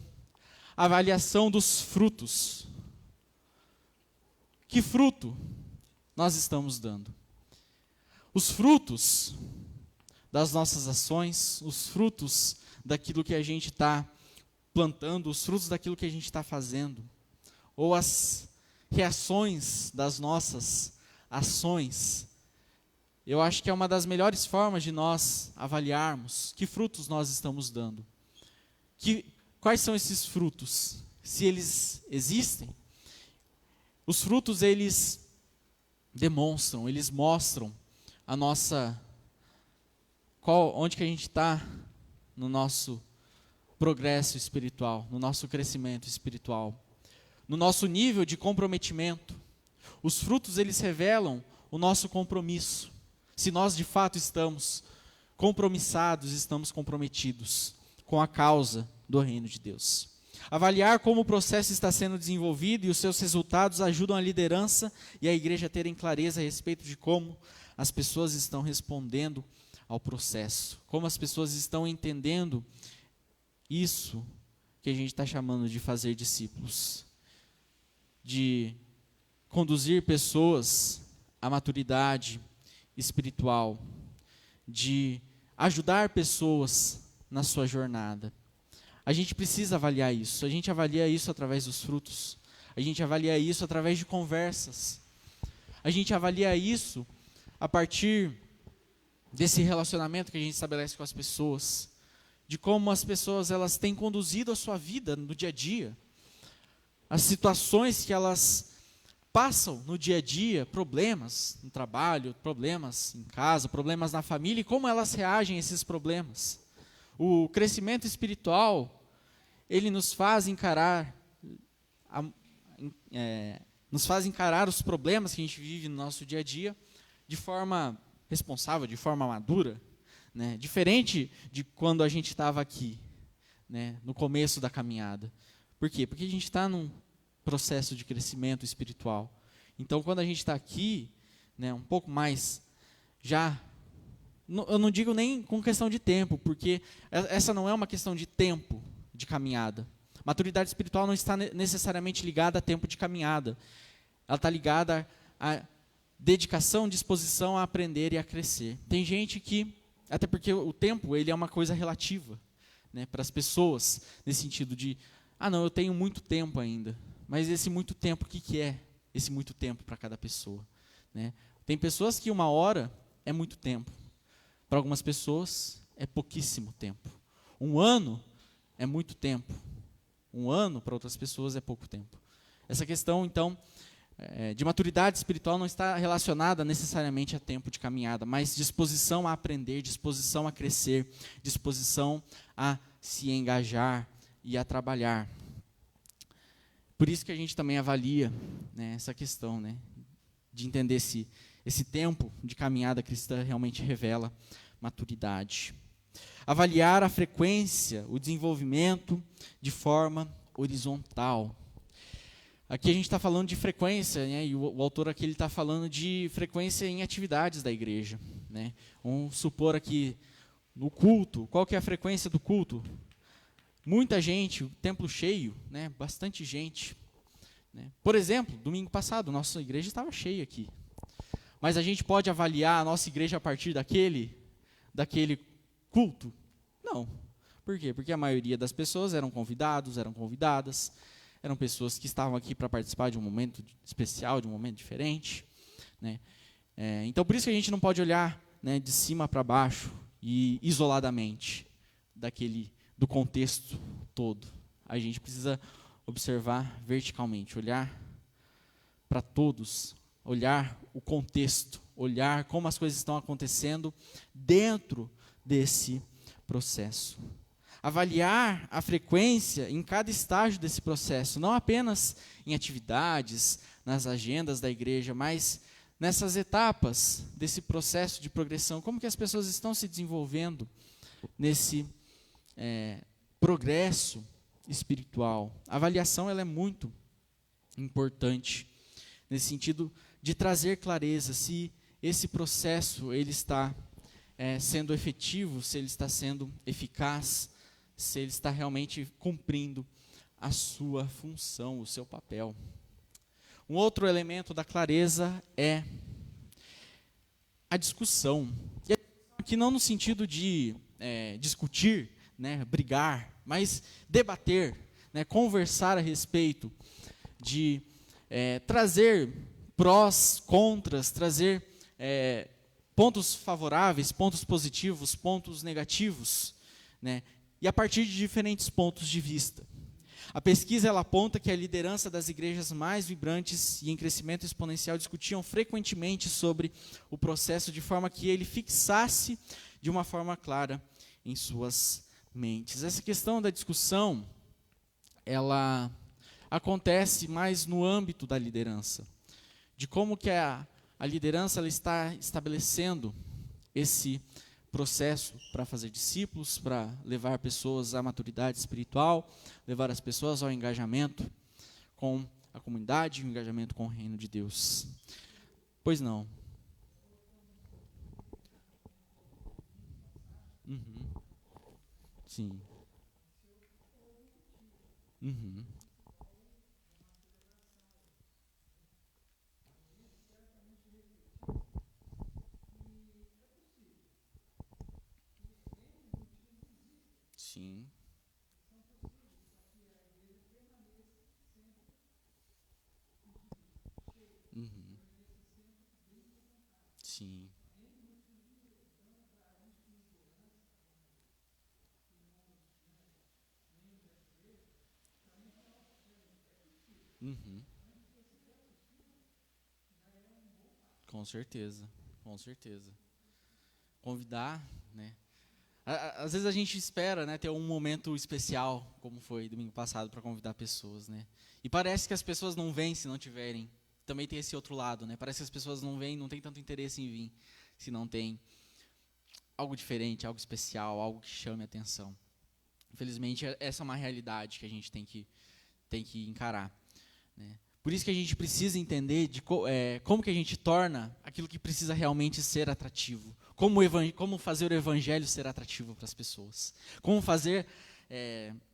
avaliação dos frutos. Que fruto nós estamos dando? Os frutos das nossas ações, os frutos daquilo que a gente está plantando, os frutos daquilo que a gente está fazendo, ou as reações das nossas ações. Eu acho que é uma das melhores formas de nós avaliarmos que frutos nós estamos dando. Quais são esses frutos? Se eles existem, os frutos eles demonstram, eles mostram a nossa, onde que a gente está no nosso progresso espiritual, no nosso crescimento espiritual, no nosso nível de comprometimento. Os frutos eles revelam o nosso compromisso. Se nós de fato estamos compromissados, estamos comprometidos com a causa do reino de Deus. Avaliar como o processo está sendo desenvolvido e os seus resultados ajudam a liderança e a igreja a terem clareza a respeito de como as pessoas estão respondendo ao processo, como as pessoas estão entendendo isso que a gente está chamando de fazer discípulos, de conduzir pessoas à maturidade espiritual, de ajudar pessoas na sua jornada. A gente precisa avaliar isso. A gente avalia isso através dos frutos. A gente avalia isso através de conversas. A gente avalia isso a partir desse relacionamento que a gente estabelece com as pessoas, de como as pessoas elas têm conduzido a sua vida no dia a dia, as situações que elas passam no dia a dia, problemas no trabalho, problemas em casa, problemas na família, e como elas reagem a esses problemas. O crescimento espiritual, ele nos faz encarar os problemas que a gente vive no nosso dia a dia de forma responsável, de forma madura, né? Diferente de quando a gente estava aqui, né? No começo da caminhada. Por quê? Porque a gente está num processo de crescimento espiritual. Então, quando a gente está aqui, né, um pouco mais já... Eu não digo nem com questão de tempo, porque essa não é uma questão de tempo de caminhada. Maturidade espiritual não está necessariamente ligada a tempo de caminhada. Ela está ligada a dedicação, disposição a aprender e a crescer. Tem gente que, até porque o tempo ele é uma coisa relativa, né, para as pessoas, nesse sentido de, não, eu tenho muito tempo ainda. Mas esse muito tempo, o que é esse muito tempo para cada pessoa? Né? Tem pessoas que 1 hora é muito tempo. Para algumas pessoas é pouquíssimo tempo. 1 ano é muito tempo. 1 ano para outras pessoas é pouco tempo. Essa questão, então, de maturidade espiritual não está relacionada necessariamente a tempo de caminhada, mas disposição a aprender, disposição a crescer, disposição a se engajar e a trabalhar. Por isso que a gente também avalia, né, essa questão, né, de entender esse tempo de caminhada cristã realmente revela maturidade. Avaliar a frequência, o desenvolvimento de forma horizontal. Aqui a gente está falando de frequência, né, e o autor aqui está falando de frequência em atividades da igreja. Né. Vamos supor aqui, no culto, qual que é a frequência do culto? Muita gente, o templo cheio, né, bastante gente. Né. Por exemplo, domingo passado, nossa igreja estava cheia aqui. Mas a gente pode avaliar a nossa igreja a partir daquele culto? Não. Por quê? Porque a maioria das pessoas eram convidados, eram convidadas, eram pessoas que estavam aqui para participar de um momento especial, de um momento diferente. Né. Então, por isso que a gente não pode olhar, né, de cima para baixo e isoladamente do contexto todo. A gente precisa observar verticalmente, olhar para todos, olhar o contexto, olhar como as coisas estão acontecendo dentro desse processo. Avaliar a frequência em cada estágio desse processo, não apenas em atividades, nas agendas da igreja, mas nessas etapas desse processo de progressão, como que as pessoas estão se desenvolvendo nesse progresso espiritual. A avaliação ela é muito importante nesse sentido de trazer clareza se esse processo ele está sendo efetivo, se ele está sendo eficaz, se ele está realmente cumprindo a sua função, o seu papel. Um outro elemento da clareza é a discussão. E aqui não no sentido de discutir, né, brigar, mas debater, né, conversar a respeito, de trazer prós, contras, trazer pontos favoráveis, pontos positivos, pontos negativos, né, e a partir de diferentes pontos de vista. A pesquisa ela aponta que a liderança das igrejas mais vibrantes e em crescimento exponencial discutiam frequentemente sobre o processo de forma que ele fixasse de uma forma clara em suas mentes. Essa questão da discussão, ela acontece mais no âmbito da liderança, de como que a liderança ela está estabelecendo esse processo para fazer discípulos, para levar pessoas à maturidade espiritual, levar as pessoas ao engajamento com a comunidade, o engajamento com o reino de Deus. Pois não. Uhum. Sim. Uhum. Sim. Uhum. Sim. Uhum. Com certeza, com certeza. Convidar, né? Às vezes a gente espera, né, ter um momento especial, como foi domingo passado, para convidar pessoas, né? E parece que as pessoas não vêm se não tiverem. Também tem esse outro lado, né? Parece que as pessoas não vêm, não tem tanto interesse em vir, se não tem algo diferente, algo especial, algo que chame a atenção. Infelizmente, essa é uma realidade que a gente tem que encarar, né? Por isso que a gente precisa entender como que a gente torna aquilo que precisa realmente ser atrativo. Como fazer o evangelho ser atrativo para as pessoas. Como fazer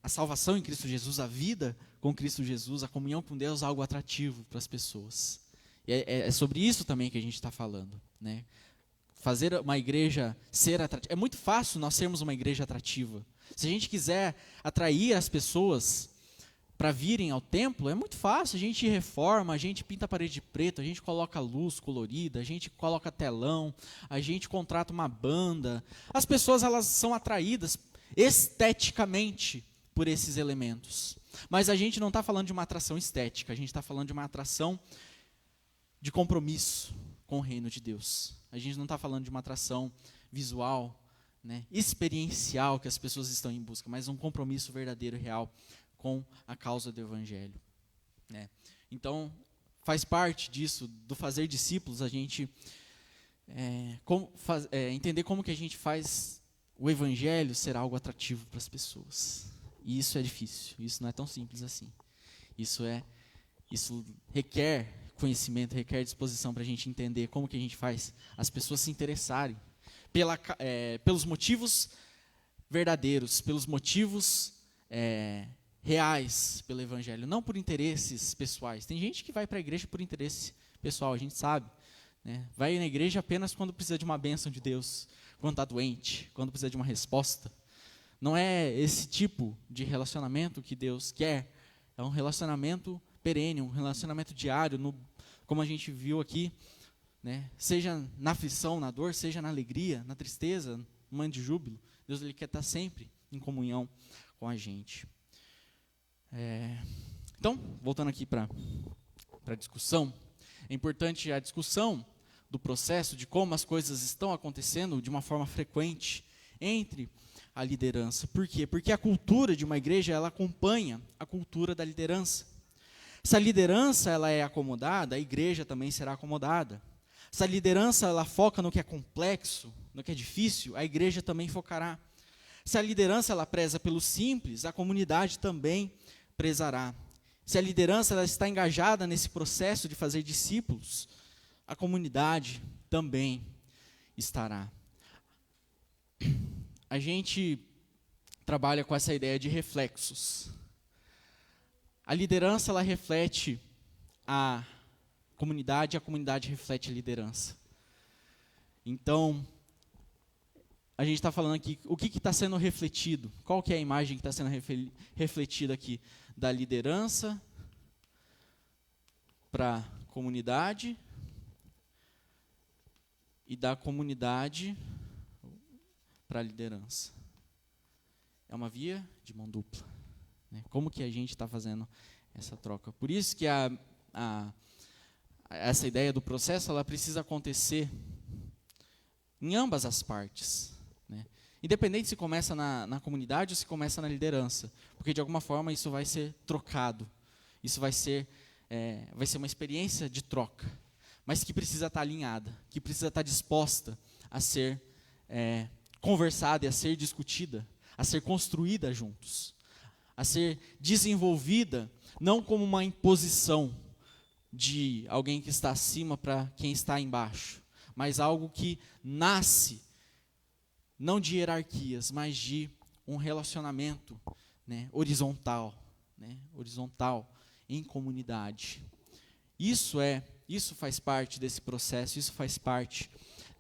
a salvação em Cristo Jesus, a vida com Cristo Jesus, a comunhão com Deus, algo atrativo para as pessoas. E é sobre isso também que a gente está falando, né? Fazer uma igreja ser atrativa. É muito fácil nós sermos uma igreja atrativa. Se a gente quiser atrair as pessoas para virem ao templo, é muito fácil, a gente reforma, a gente pinta a parede de preto, a gente coloca luz colorida, a gente coloca telão, a gente contrata uma banda. As pessoas elas são atraídas esteticamente por esses elementos. Mas a gente não está falando de uma atração estética, a gente está falando de uma atração de compromisso com o reino de Deus. A gente não está falando de uma atração visual, né, experiencial que as pessoas estão em busca, mas um compromisso verdadeiro e real com a causa do evangelho, né? Então, faz parte disso, do fazer discípulos, a gente entender como que a gente faz o evangelho ser algo atrativo para as pessoas. E isso é difícil, isso não é tão simples assim. Isso requer conhecimento, requer disposição para a gente entender como que a gente faz as pessoas se interessarem pelos motivos verdadeiros, pelos motivos reais pelo evangelho, não por interesses pessoais. Tem gente que vai para a igreja por interesse pessoal, a gente sabe, né? Vai na igreja apenas quando precisa de uma bênção de Deus, quando está doente, quando precisa de uma resposta. Não é esse tipo de relacionamento que Deus quer. É um relacionamento perene, um relacionamento diário, como a gente viu aqui, né? Seja na aflição, na dor, seja na alegria, na tristeza, no momento de júbilo. Deus ele quer estar sempre em comunhão com a gente. Então, voltando aqui para a discussão, é importante a discussão do processo, de como as coisas estão acontecendo de uma forma frequente entre a liderança. Por quê? Porque a cultura de uma igreja, ela acompanha a cultura da liderança. Se a liderança ela é acomodada, a igreja também será acomodada. Se a liderança ela foca no que é complexo, no que é difícil, a igreja também focará. Se a liderança ela preza pelo simples, a comunidade também prezará. Se a liderança ela está engajada nesse processo de fazer discípulos, a comunidade também estará. A gente trabalha com essa ideia de reflexos. A liderança ela reflete a comunidade reflete a liderança. Então, a gente está falando aqui, o que está sendo refletido? Qual que é a imagem que está sendo refletida aqui? Da liderança para a comunidade e da comunidade para a liderança. É uma via de mão dupla. Né? Como que a gente está fazendo essa troca? Por isso que essa ideia do processo ela precisa acontecer em ambas as partes. Né? Independente se começa na comunidade ou se começa na liderança. Porque, de alguma forma, isso vai ser trocado. Isso vai ser uma experiência de troca. Mas que precisa estar alinhada, que precisa estar disposta a ser conversada e a ser discutida, a ser construída juntos. A ser desenvolvida, não como uma imposição de alguém que está acima para quem está embaixo, mas algo que nasce, não de hierarquias, mas de um relacionamento, né, horizontal, em comunidade. Isso faz parte desse processo, isso faz parte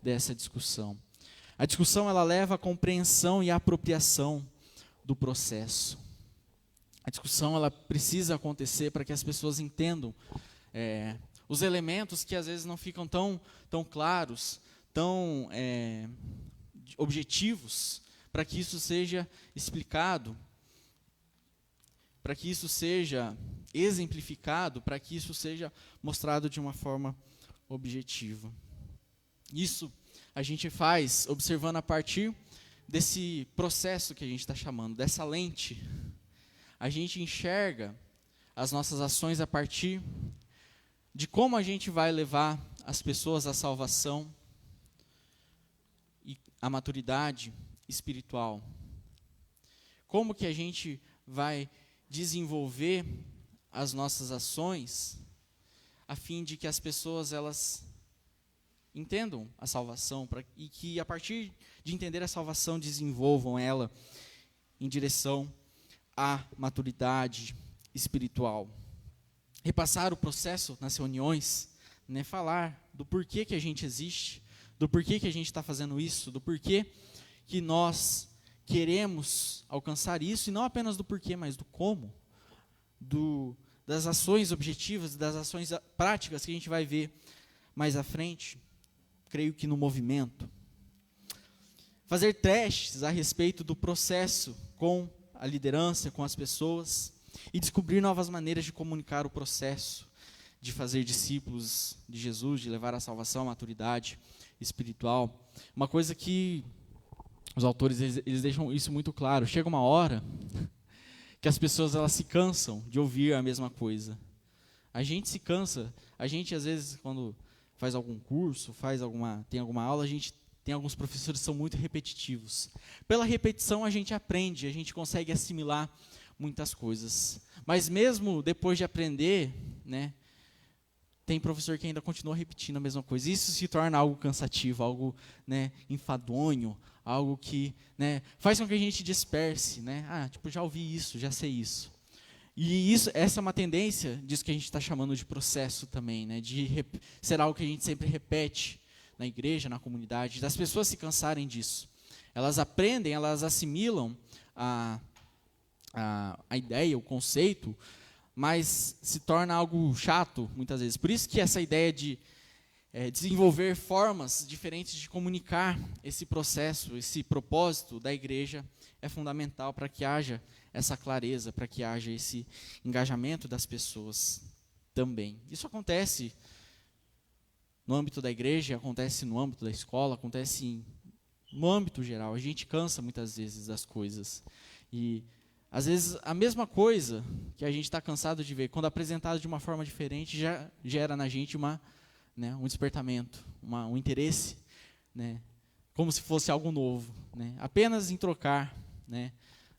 dessa discussão. A discussão ela leva à compreensão e à apropriação do processo. A discussão ela precisa acontecer para que as pessoas entendam os elementos que às vezes não ficam tão claros, tão objetivos, para que isso seja explicado, para que isso seja exemplificado, para que isso seja mostrado de uma forma objetiva. Isso a gente faz observando a partir desse processo que a gente está chamando, dessa lente. A gente enxerga as nossas ações a partir de como a gente vai levar as pessoas à salvação e à maturidade espiritual. Como que a gente vai desenvolver as nossas ações a fim de que as pessoas elas entendam a salvação e que a partir de entender a salvação desenvolvam ela em direção à maturidade espiritual. Repassar o processo nas reuniões, né, falar do porquê que a gente existe, do porquê que a gente está fazendo isso, do porquê que nós queremos alcançar isso, e não apenas do porquê, mas do como, das ações objetivas, das ações práticas que a gente vai ver mais à frente, creio que no movimento. Fazer testes a respeito do processo com a liderança, com as pessoas, e descobrir novas maneiras de comunicar o processo, de fazer discípulos de Jesus, de levar a salvação, a maturidade espiritual. Uma coisa que os autores eles deixam isso muito claro. Chega uma hora que as pessoas elas se cansam de ouvir a mesma coisa. A gente se cansa. A gente, às vezes, quando faz algum curso, tem alguma aula, a gente tem alguns professores que são muito repetitivos. Pela repetição, a gente aprende, a gente consegue assimilar muitas coisas. Mas mesmo depois de aprender, né, tem professor que ainda continua repetindo a mesma coisa. Isso se torna algo cansativo, algo, né, enfadonho, algo que, né, faz com que a gente disperse. Né? Já ouvi isso, já sei isso. E essa é uma tendência disso que a gente está chamando de processo também, né, de ser algo que a gente sempre repete na igreja, na comunidade, das pessoas se cansarem disso. Elas aprendem, elas assimilam a ideia, o conceito, mas se torna algo chato, muitas vezes. Por isso que essa ideia de desenvolver formas diferentes de comunicar esse processo, esse propósito da igreja, é fundamental para que haja essa clareza, para que haja esse engajamento das pessoas também. Isso acontece no âmbito da igreja, acontece no âmbito da escola, acontece no âmbito geral. A gente cansa muitas vezes das coisas. E às vezes, a mesma coisa que a gente está cansado de ver, quando apresentado de uma forma diferente, já gera na gente uma né, um despertamento, um interesse, né, como se fosse algo novo, né, apenas em trocar, né,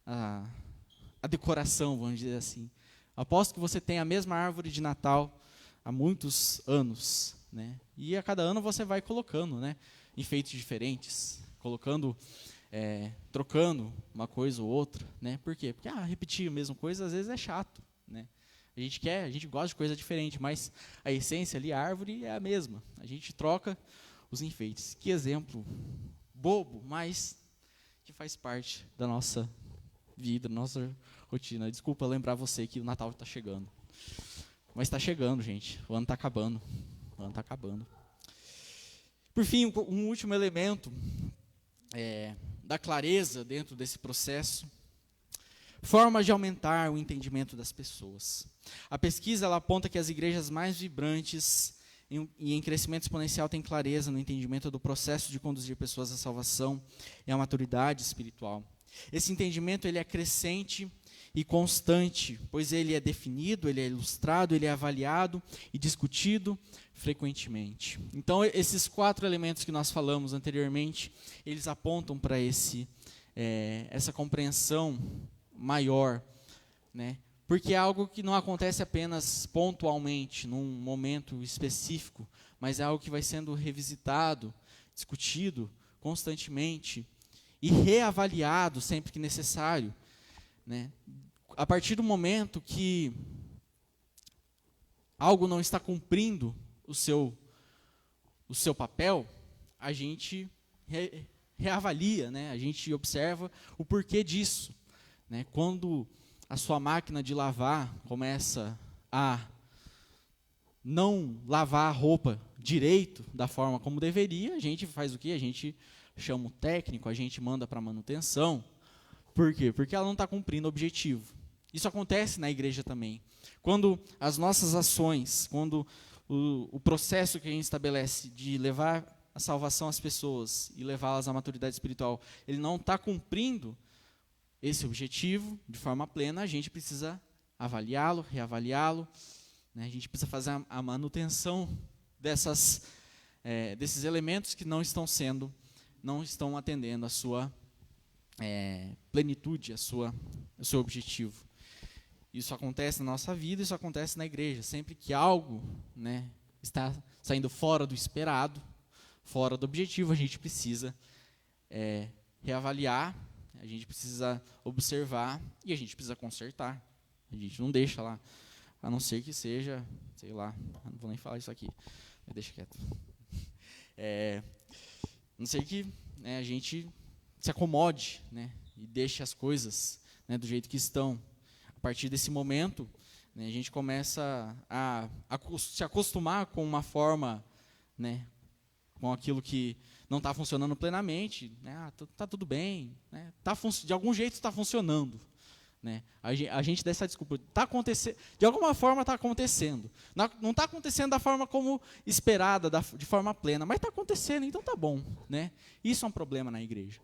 a decoração, vamos dizer assim. Aposto que você tem a mesma árvore de Natal há muitos anos, né, e a cada ano você vai colocando, né, enfeites diferentes, colocando, trocando uma coisa ou outra, né, por quê? Porque repetir a mesma coisa às vezes é chato, né. A gente gosta de coisa diferente, mas a essência ali, a árvore, é a mesma. A gente troca os enfeites. Que exemplo bobo, mas que faz parte da nossa vida, da nossa rotina. Desculpa lembrar você que o Natal está chegando. Mas está chegando, gente. O ano está acabando. O ano está acabando. Por fim, um último elemento da clareza dentro desse processo. Formas de aumentar o entendimento das pessoas. A pesquisa ela aponta que as igrejas mais vibrantes e em crescimento exponencial têm clareza no entendimento do processo de conduzir pessoas à salvação e à maturidade espiritual. Esse entendimento ele é crescente e constante, pois ele é definido, ele é ilustrado, ele é avaliado e discutido frequentemente. Então, esses 4 elementos que nós falamos anteriormente, eles apontam para essa compreensão maior, né? Porque é algo que não acontece apenas pontualmente, num momento específico, mas é algo que vai sendo revisitado, discutido constantemente e reavaliado sempre que necessário, né? A partir do momento que algo não está cumprindo o seu papel, a gente reavalia, né? A gente observa o porquê disso. Né, quando a sua máquina de lavar começa a não lavar a roupa direito, da forma como deveria, a gente faz o quê? A gente chama o técnico, a gente manda para manutenção. Por quê? Porque ela não está cumprindo o objetivo. Isso acontece na igreja também. Quando as nossas ações, quando o processo que a gente estabelece de levar a salvação às pessoas e levá-las à maturidade espiritual, ele não está cumprindo esse objetivo de forma plena, a gente precisa avaliá-lo, reavaliá-lo, né? A gente precisa fazer a manutenção desses elementos que não estão atendendo a sua plenitude, o seu objetivo. Isso acontece na nossa vida, isso acontece na igreja. Sempre que algo, né, está saindo fora do esperado, fora do objetivo, a gente precisa reavaliar, a gente precisa observar e a gente precisa consertar. A gente não deixa lá, a não ser que seja, sei lá, não vou nem falar isso aqui, deixa quieto. A não ser que, né, a gente se acomode, né, e deixe as coisas, né, do jeito que estão. A partir desse momento, né, a gente começa a se acostumar com uma forma, né, com aquilo que não está funcionando plenamente, né, tá tudo bem, né, de algum jeito está funcionando, né, a gente dá essa desculpa, de alguma forma está acontecendo, não está acontecendo da forma como esperada, de forma plena, mas está acontecendo, então tá bom, né. Isso é um problema na igreja,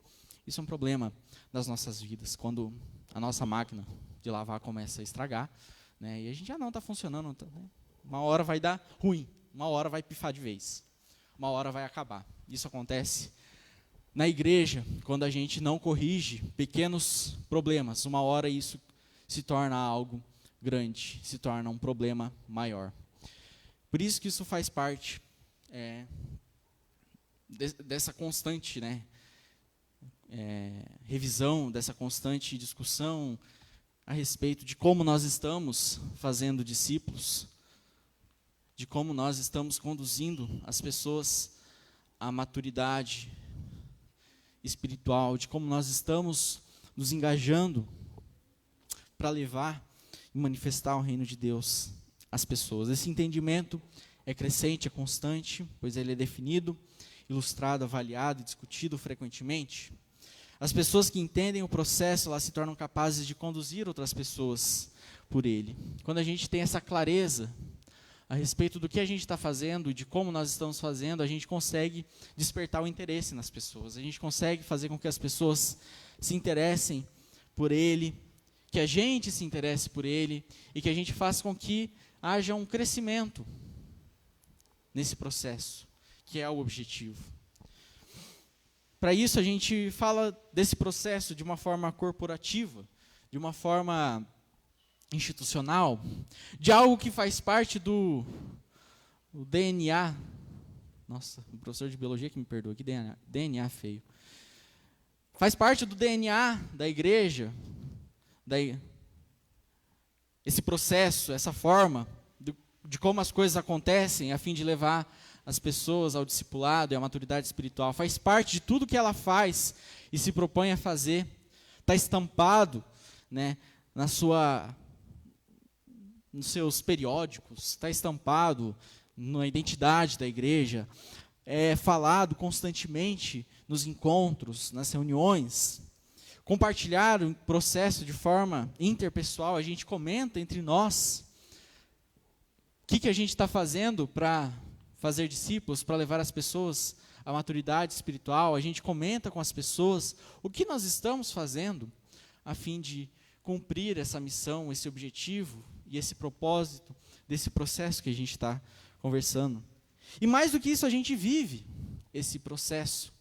isso é um problema das nossas vidas, quando a nossa máquina de lavar começa a estragar, né, e a gente não está funcionando, né, uma hora vai dar ruim, uma hora vai pifar de vez, uma hora vai acabar. Isso acontece na igreja, quando a gente não corrige pequenos problemas, uma hora isso se torna algo grande, se torna um problema maior. Por isso que isso faz parte dessa constante, né, revisão, dessa constante discussão a respeito de como nós estamos fazendo discípulos, de como nós estamos conduzindo as pessoas à maturidade espiritual, de como nós estamos nos engajando para levar e manifestar o reino de Deus às pessoas. Esse entendimento é crescente, é constante, pois ele é definido, ilustrado, avaliado e discutido frequentemente. As pessoas que entendem o processo, elas se tornam capazes de conduzir outras pessoas por ele. Quando a gente tem essa clareza a respeito do que a gente está fazendo e de como nós estamos fazendo, a gente consegue despertar o interesse nas pessoas. A gente consegue fazer com que as pessoas se interessem por ele, que a gente se interesse por ele e que a gente faça com que haja um crescimento nesse processo, que é o objetivo. Para isso, a gente fala desse processo de uma forma corporativa, de uma forma institucional, de algo que faz parte do DNA. Nossa, o professor de biologia que me perdoa, que DNA feio. Faz parte do DNA da igreja, esse processo, essa forma de como as coisas acontecem a fim de levar as pessoas ao discipulado e à maturidade espiritual. Faz parte de tudo que ela faz e se propõe a fazer. Está estampado, né, nos seus periódicos, está estampado na identidade da igreja, é falado constantemente nos encontros, nas reuniões. Compartilhar o processo de forma interpessoal, a gente comenta entre nós o que a gente está fazendo para fazer discípulos, para levar as pessoas à maturidade espiritual. A gente comenta com as pessoas o que nós estamos fazendo a fim de cumprir essa missão, esse objetivo e esse propósito desse processo que a gente está conversando. E mais do que isso, a gente vive esse processo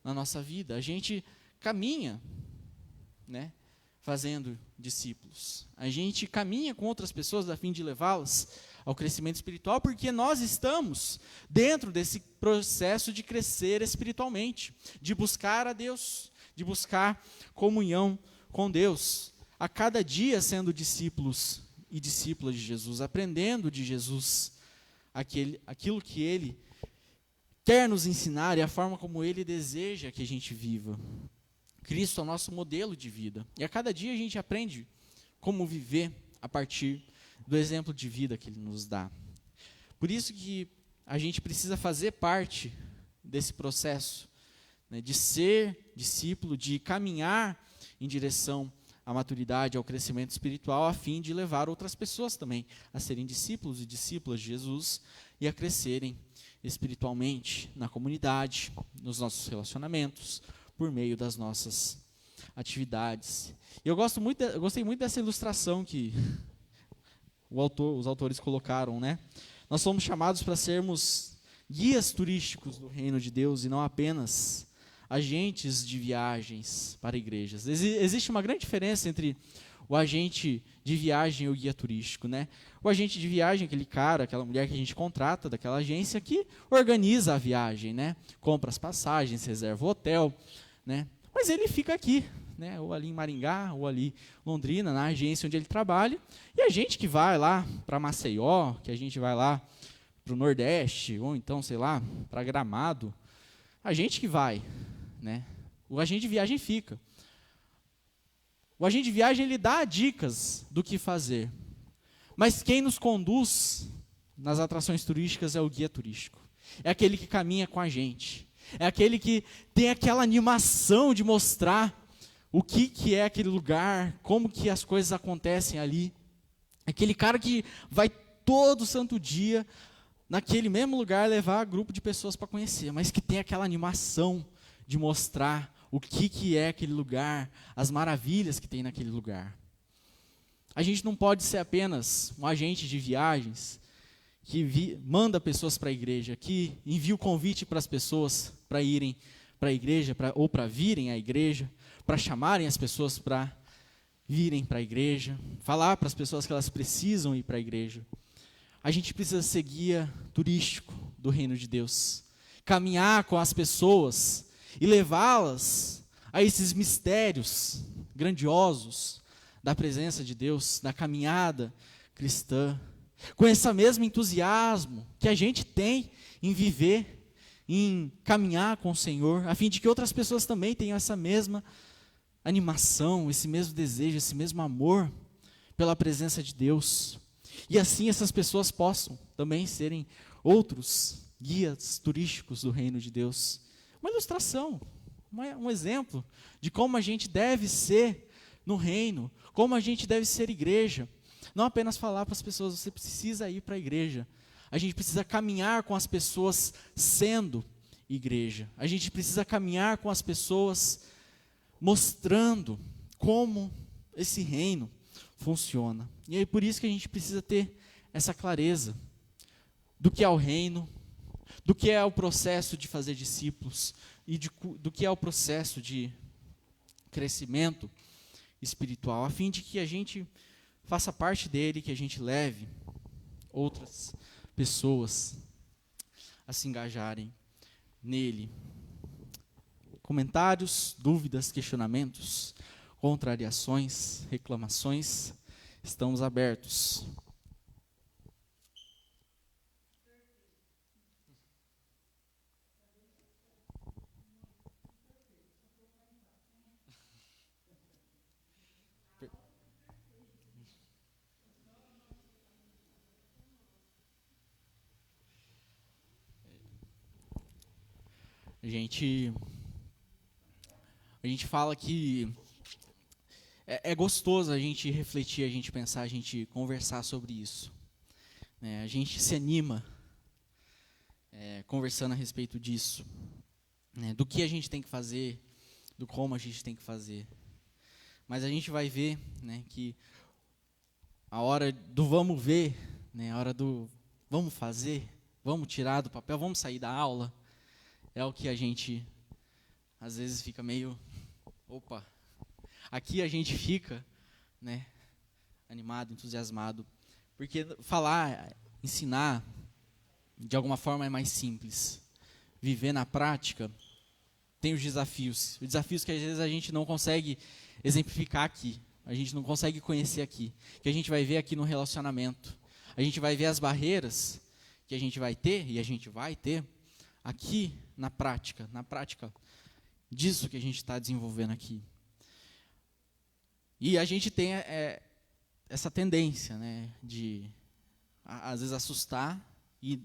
na nossa vida. A gente caminha, né, fazendo discípulos. A gente caminha com outras pessoas a fim de levá-las ao crescimento espiritual, porque nós estamos dentro desse processo de crescer espiritualmente, de buscar a Deus, de buscar comunhão com Deus, a cada dia sendo discípulos e discípulas de Jesus, aprendendo de Jesus aquilo que Ele quer nos ensinar e a forma como Ele deseja que a gente viva. Cristo é o nosso modelo de vida. E a cada dia a gente aprende como viver a partir do exemplo de vida que Ele nos dá. Por isso que a gente precisa fazer parte desse processo, né, de ser discípulo, de caminhar em direção à maturidade, ao crescimento espiritual, a fim de levar outras pessoas também a serem discípulos e discípulas de Jesus e a crescerem espiritualmente na comunidade, nos nossos relacionamentos, por meio das nossas atividades. E eu gostei muito dessa ilustração que os autores colocaram, né? Nós somos chamados para sermos guias turísticos do reino de Deus e não apenas agentes de viagens para igrejas. Existe uma grande diferença entre o agente de viagem e o guia turístico, né? O agente de viagem, aquele cara, aquela mulher que a gente contrata daquela agência que organiza a viagem, né? Compra as passagens, reserva o hotel, né? Mas ele fica aqui, né? Ou ali em Maringá, ou ali em Londrina, na agência onde ele trabalha. E a gente que vai lá para Maceió, que a gente vai lá para o Nordeste, ou então, sei lá, para Gramado, a gente que vai, né? O agente de viagem fica. O agente de viagem, ele dá dicas do que fazer. Mas quem nos conduz nas atrações turísticas é o guia turístico. É aquele que caminha com a gente. É aquele que tem aquela animação de mostrar o que é aquele lugar, como que as coisas acontecem ali. Aquele cara que vai todo santo dia naquele mesmo lugar levar grupo de pessoas para conhecer, mas que tem aquela animação de mostrar o que é aquele lugar, as maravilhas que tem naquele lugar. A gente não pode ser apenas um agente de viagens que manda pessoas para a igreja, que envia o convite para as pessoas para irem para a igreja, ou para virem à igreja, para chamarem as pessoas para virem para a igreja, falar para as pessoas que elas precisam ir para a igreja. A gente precisa ser guia turístico do reino de Deus, caminhar com as pessoas e levá-las a esses mistérios grandiosos da presença de Deus, da caminhada cristã, com esse mesmo entusiasmo que a gente tem em viver, em caminhar com o Senhor, a fim de que outras pessoas também tenham essa mesma animação, esse mesmo desejo, esse mesmo amor pela presença de Deus. E assim essas pessoas possam também serem outros guias turísticos do reino de Deus. Uma ilustração, um exemplo de como a gente deve ser no reino, como a gente deve ser igreja. Não apenas falar para as pessoas, você precisa ir para a igreja. A gente precisa caminhar com as pessoas sendo igreja. A gente precisa caminhar com as pessoas mostrando como esse reino funciona. E é por isso que a gente precisa ter essa clareza do que é o reino, do que é o processo de fazer discípulos e do que é o processo de crescimento espiritual, a fim de que a gente faça parte dele, que a gente leve outras pessoas a se engajarem nele. Comentários, dúvidas, questionamentos, contrariações, reclamações, estamos abertos. A gente fala que é gostoso a gente refletir, a gente pensar, a gente conversar sobre isso, né? A gente se anima conversando a respeito disso, né? Do que a gente tem que fazer, do como a gente tem que fazer. Mas a gente vai ver, né, que a hora do vamos ver, né, a hora do vamos fazer, vamos tirar do papel, vamos sair da aula, é o que a gente às vezes fica meio, opa, aqui a gente fica, né, animado, entusiasmado, porque falar, ensinar, de alguma forma é mais simples. Viver na prática tem os desafios que às vezes a gente não consegue exemplificar aqui, a gente não consegue conhecer aqui, que a gente vai ver aqui no relacionamento, a gente vai ver as barreiras que a gente vai ter, e a gente vai ter, aqui na prática disso que a gente está desenvolvendo aqui. E a gente tem essa tendência, né, de, às vezes, assustar, e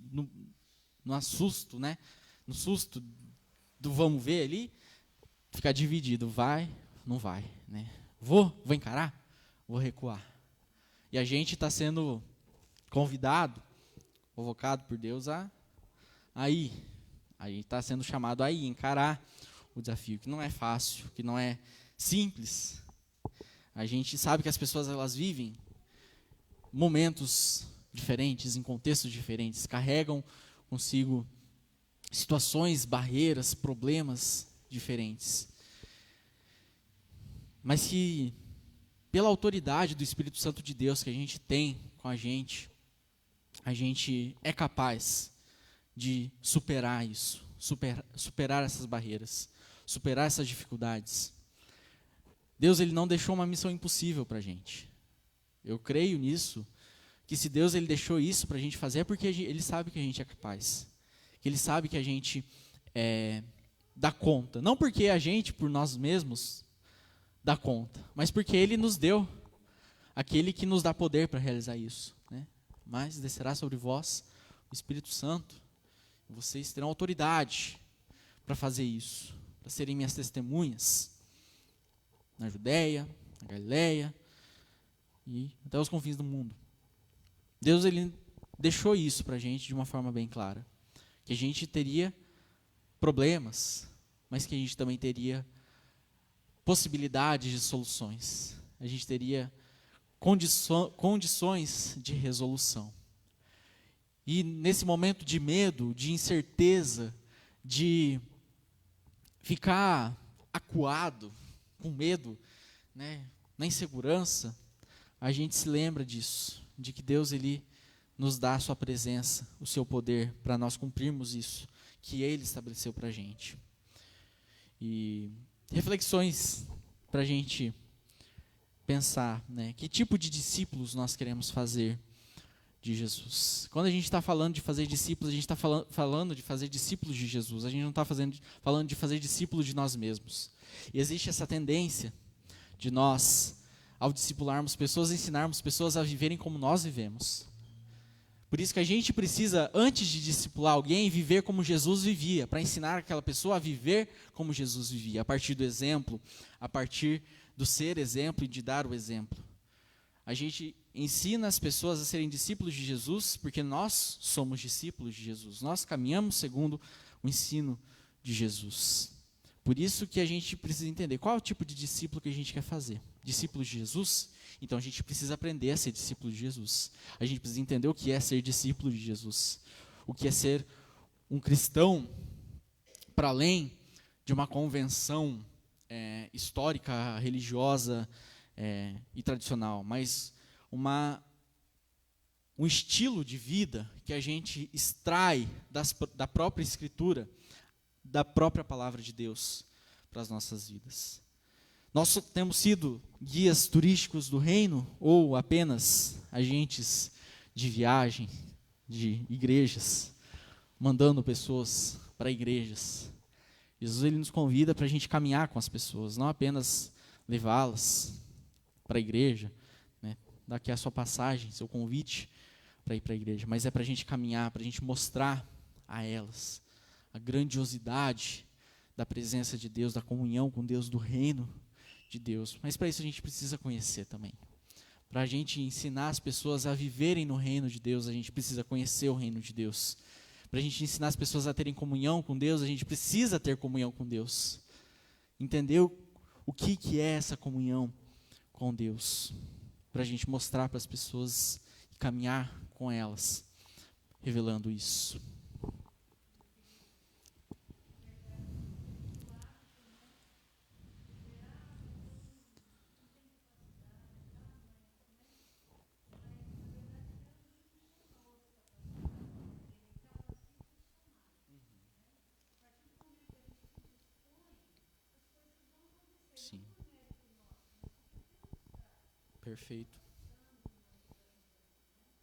no assusto, né, no susto do vamos ver ali, ficar dividido, vai, não vai, né? Vou encarar, vou recuar. E a gente está sendo convidado, convocado por Deus a gente está sendo chamado a encarar o desafio, que não é fácil, que não é simples. A gente sabe que as pessoas, elas vivem momentos diferentes, em contextos diferentes, carregam consigo situações, barreiras, problemas diferentes. Mas que, pela autoridade do Espírito Santo de Deus que a gente tem com a gente é capaz de superar isso, superar essas barreiras, superar essas dificuldades. Deus, ele não deixou uma missão impossível para a gente. Eu creio nisso, que se Deus ele deixou isso para a gente fazer, é porque ele sabe que a gente é capaz, que ele sabe que a gente dá conta. Não porque a gente, por nós mesmos, dá conta, mas porque ele nos deu aquele que nos dá poder para realizar isso, né? Mas descerá sobre vós o Espírito Santo, e vocês terão autoridade para fazer isso, para serem minhas testemunhas na Judéia, na Galileia e até os confins do mundo. Deus, ele deixou isso para a gente de uma forma bem clara, que a gente teria problemas, mas que a gente também teria possibilidades de soluções, a gente teria condições de resolução. E nesse momento de medo, de incerteza, de ficar acuado, com medo, né, na insegurança, a gente se lembra disso, de que Deus ele nos dá a sua presença, o seu poder, para nós cumprirmos isso que ele estabeleceu para a gente. E reflexões para a gente pensar, né, que tipo de discípulos nós queremos fazer de Jesus. Quando a gente está falando de fazer discípulos, a gente está falando de fazer discípulos de Jesus, a gente não está falando de fazer discípulos de nós mesmos. E existe essa tendência de nós, ao discipularmos pessoas, ensinarmos pessoas a viverem como nós vivemos. Por isso que a gente precisa, antes de discipular alguém, viver como Jesus vivia, para ensinar aquela pessoa a viver como Jesus vivia, a partir do exemplo, a partir do ser exemplo e de dar o exemplo. A gente ensina as pessoas a serem discípulos de Jesus, porque nós somos discípulos de Jesus, nós caminhamos segundo o ensino de Jesus. Por isso que a gente precisa entender qual é o tipo de discípulo que a gente quer fazer. Discípulos de Jesus? Então a gente precisa aprender a ser discípulo de Jesus. A gente precisa entender o que é ser discípulo de Jesus. O que é ser um cristão, para além de uma convenção histórica, religiosa e tradicional, mas um estilo de vida que a gente extrai da própria Escritura, da própria Palavra de Deus para as nossas vidas. Nós temos sido guias turísticos do reino ou apenas agentes de viagem, de igrejas, mandando pessoas para igrejas. Jesus ele nos convida para a gente caminhar com as pessoas, não apenas levá-las para a igreja, né, dar aqui a sua passagem, seu convite para ir para a igreja, mas é para a gente caminhar, para a gente mostrar a elas a grandiosidade da presença de Deus, da comunhão com Deus, do reino de Deus. Mas para isso a gente precisa conhecer também. Para a gente ensinar as pessoas a viverem no reino de Deus, a gente precisa conhecer o reino de Deus. Para a gente ensinar as pessoas a terem comunhão com Deus, a gente precisa ter comunhão com Deus. Entender o que é essa comunhão com Deus. Para a gente mostrar para as pessoas e caminhar com elas, revelando isso. Sim. Perfeito.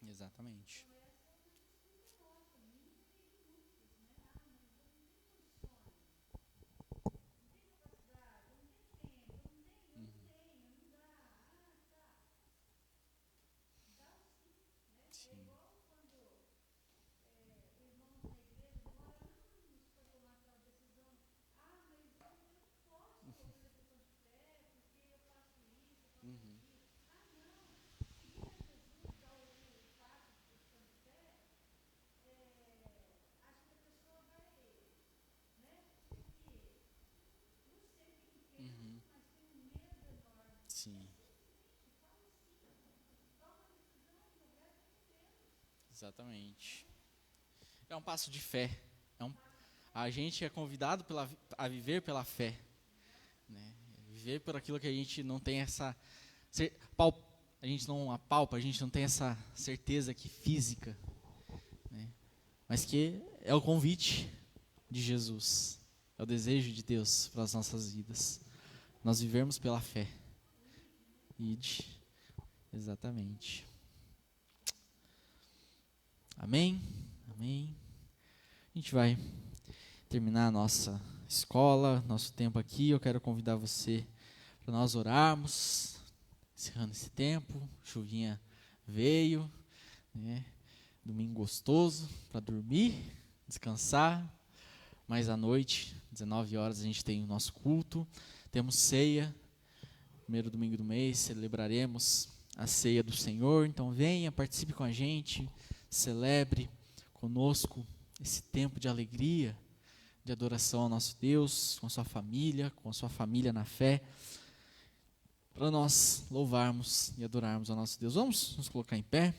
Exatamente. Sim. Uhum. Uhum. Sim. Exatamente. É um passo de fé. A gente é convidado a viver pela fé, né? Viver por aquilo que a gente não tem a gente não apalpa, a gente não tem essa certeza aqui física, né? Mas que é o convite de Jesus, é o desejo de Deus para as nossas vidas. Nós vivemos pela fé. Exatamente. Amém? Amém. A gente vai terminar a nossa escola, nosso tempo aqui. Eu quero convidar você para nós orarmos, encerrando esse tempo. Chuvinha veio, né? Domingo gostoso para dormir, descansar. Mas à noite, 19 horas, a gente tem o nosso culto. Temos ceia, primeiro domingo do mês, celebraremos a ceia do Senhor. Então venha, participe com a gente, celebre conosco esse tempo de alegria, de adoração ao nosso Deus, com a sua família na fé, para nós louvarmos e adorarmos ao nosso Deus. Vamos nos colocar em pé,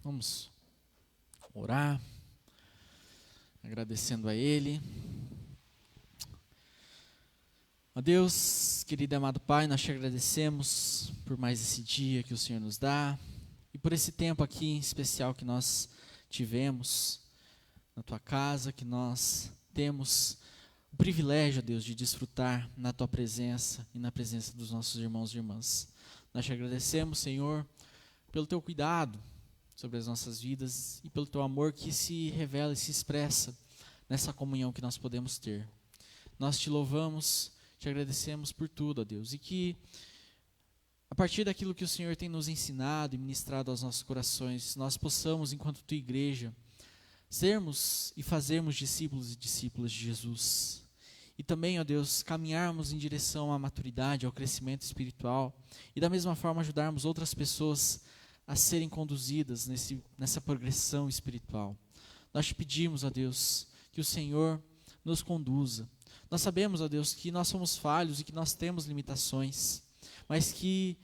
vamos orar, agradecendo a Ele. Ó Deus, querido e amado Pai, nós te agradecemos por mais esse dia que o Senhor nos dá e por esse tempo aqui em especial que nós tivemos na Tua casa, que nós temos o privilégio, ó Deus, de desfrutar na Tua presença e na presença dos nossos irmãos e irmãs. Nós te agradecemos, Senhor, pelo Teu cuidado sobre as nossas vidas e pelo Teu amor que se revela e se expressa nessa comunhão que nós podemos ter. Nós te louvamos, te agradecemos por tudo, ó Deus, e que a partir daquilo que o Senhor tem nos ensinado e ministrado aos nossos corações, nós possamos, enquanto Tua igreja, sermos e fazermos discípulos e discípulas de Jesus. E também, ó Deus, caminharmos em direção à maturidade, ao crescimento espiritual, e da mesma forma ajudarmos outras pessoas a serem conduzidas nessa progressão espiritual. Nós te pedimos, ó Deus, que o Senhor nos conduza. Nós sabemos, ó Deus, que nós somos falhos e que nós temos limitações, mas que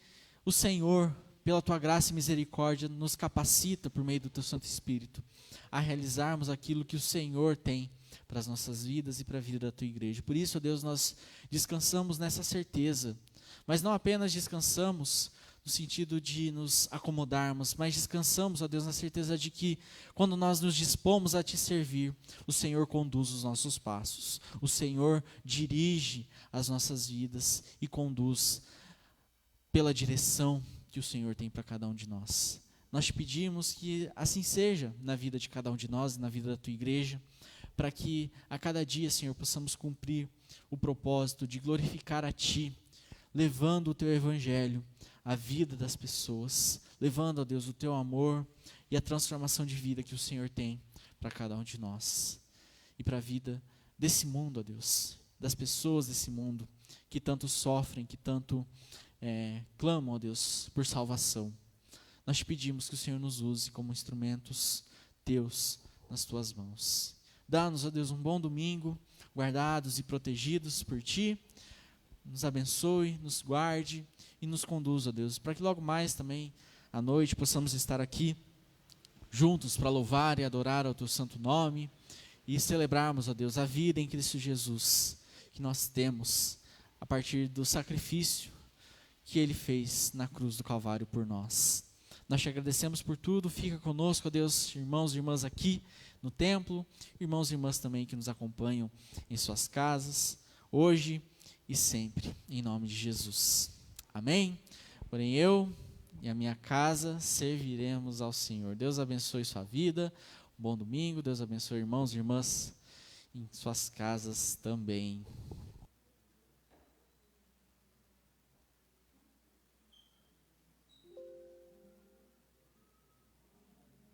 o Senhor, pela Tua graça e misericórdia, nos capacita por meio do Teu Santo Espírito a realizarmos aquilo que o Senhor tem para as nossas vidas e para a vida da tua igreja. Por isso, ó Deus, nós descansamos nessa certeza, mas não apenas descansamos no sentido de nos acomodarmos, mas descansamos, ó Deus, na certeza de que quando nós nos dispomos a te servir, o Senhor conduz os nossos passos, o Senhor dirige as nossas vidas e conduz pela direção que o Senhor tem para cada um de nós. Nós te pedimos que assim seja na vida de cada um de nós e na vida da tua igreja, para que a cada dia, Senhor, possamos cumprir o propósito de glorificar a Ti, levando o Teu Evangelho à vida das pessoas, levando, ó Deus, o Teu amor e a transformação de vida que o Senhor tem para cada um de nós. E para a vida desse mundo, ó Deus, das pessoas desse mundo que tanto sofrem, que tanto clamam, ó Deus, por salvação. Nós te pedimos que o Senhor nos use como instrumentos teus nas tuas mãos. Dá-nos, ó Deus, um bom domingo, guardados e protegidos por Ti. Nos abençoe, nos guarde e nos conduza, ó Deus, para que logo mais também à noite possamos estar aqui juntos para louvar e adorar ao Teu santo nome e celebrarmos, ó Deus, a vida em Cristo Jesus que nós temos a partir do sacrifício que Ele fez na cruz do Calvário por nós. Nós te agradecemos por tudo, fica conosco, ó Deus, irmãos e irmãs aqui no templo, irmãos e irmãs também que nos acompanham em suas casas, hoje e sempre, em nome de Jesus. Amém? Porém eu e a minha casa serviremos ao Senhor. Deus abençoe sua vida, um bom domingo, Deus abençoe irmãos e irmãs em suas casas também.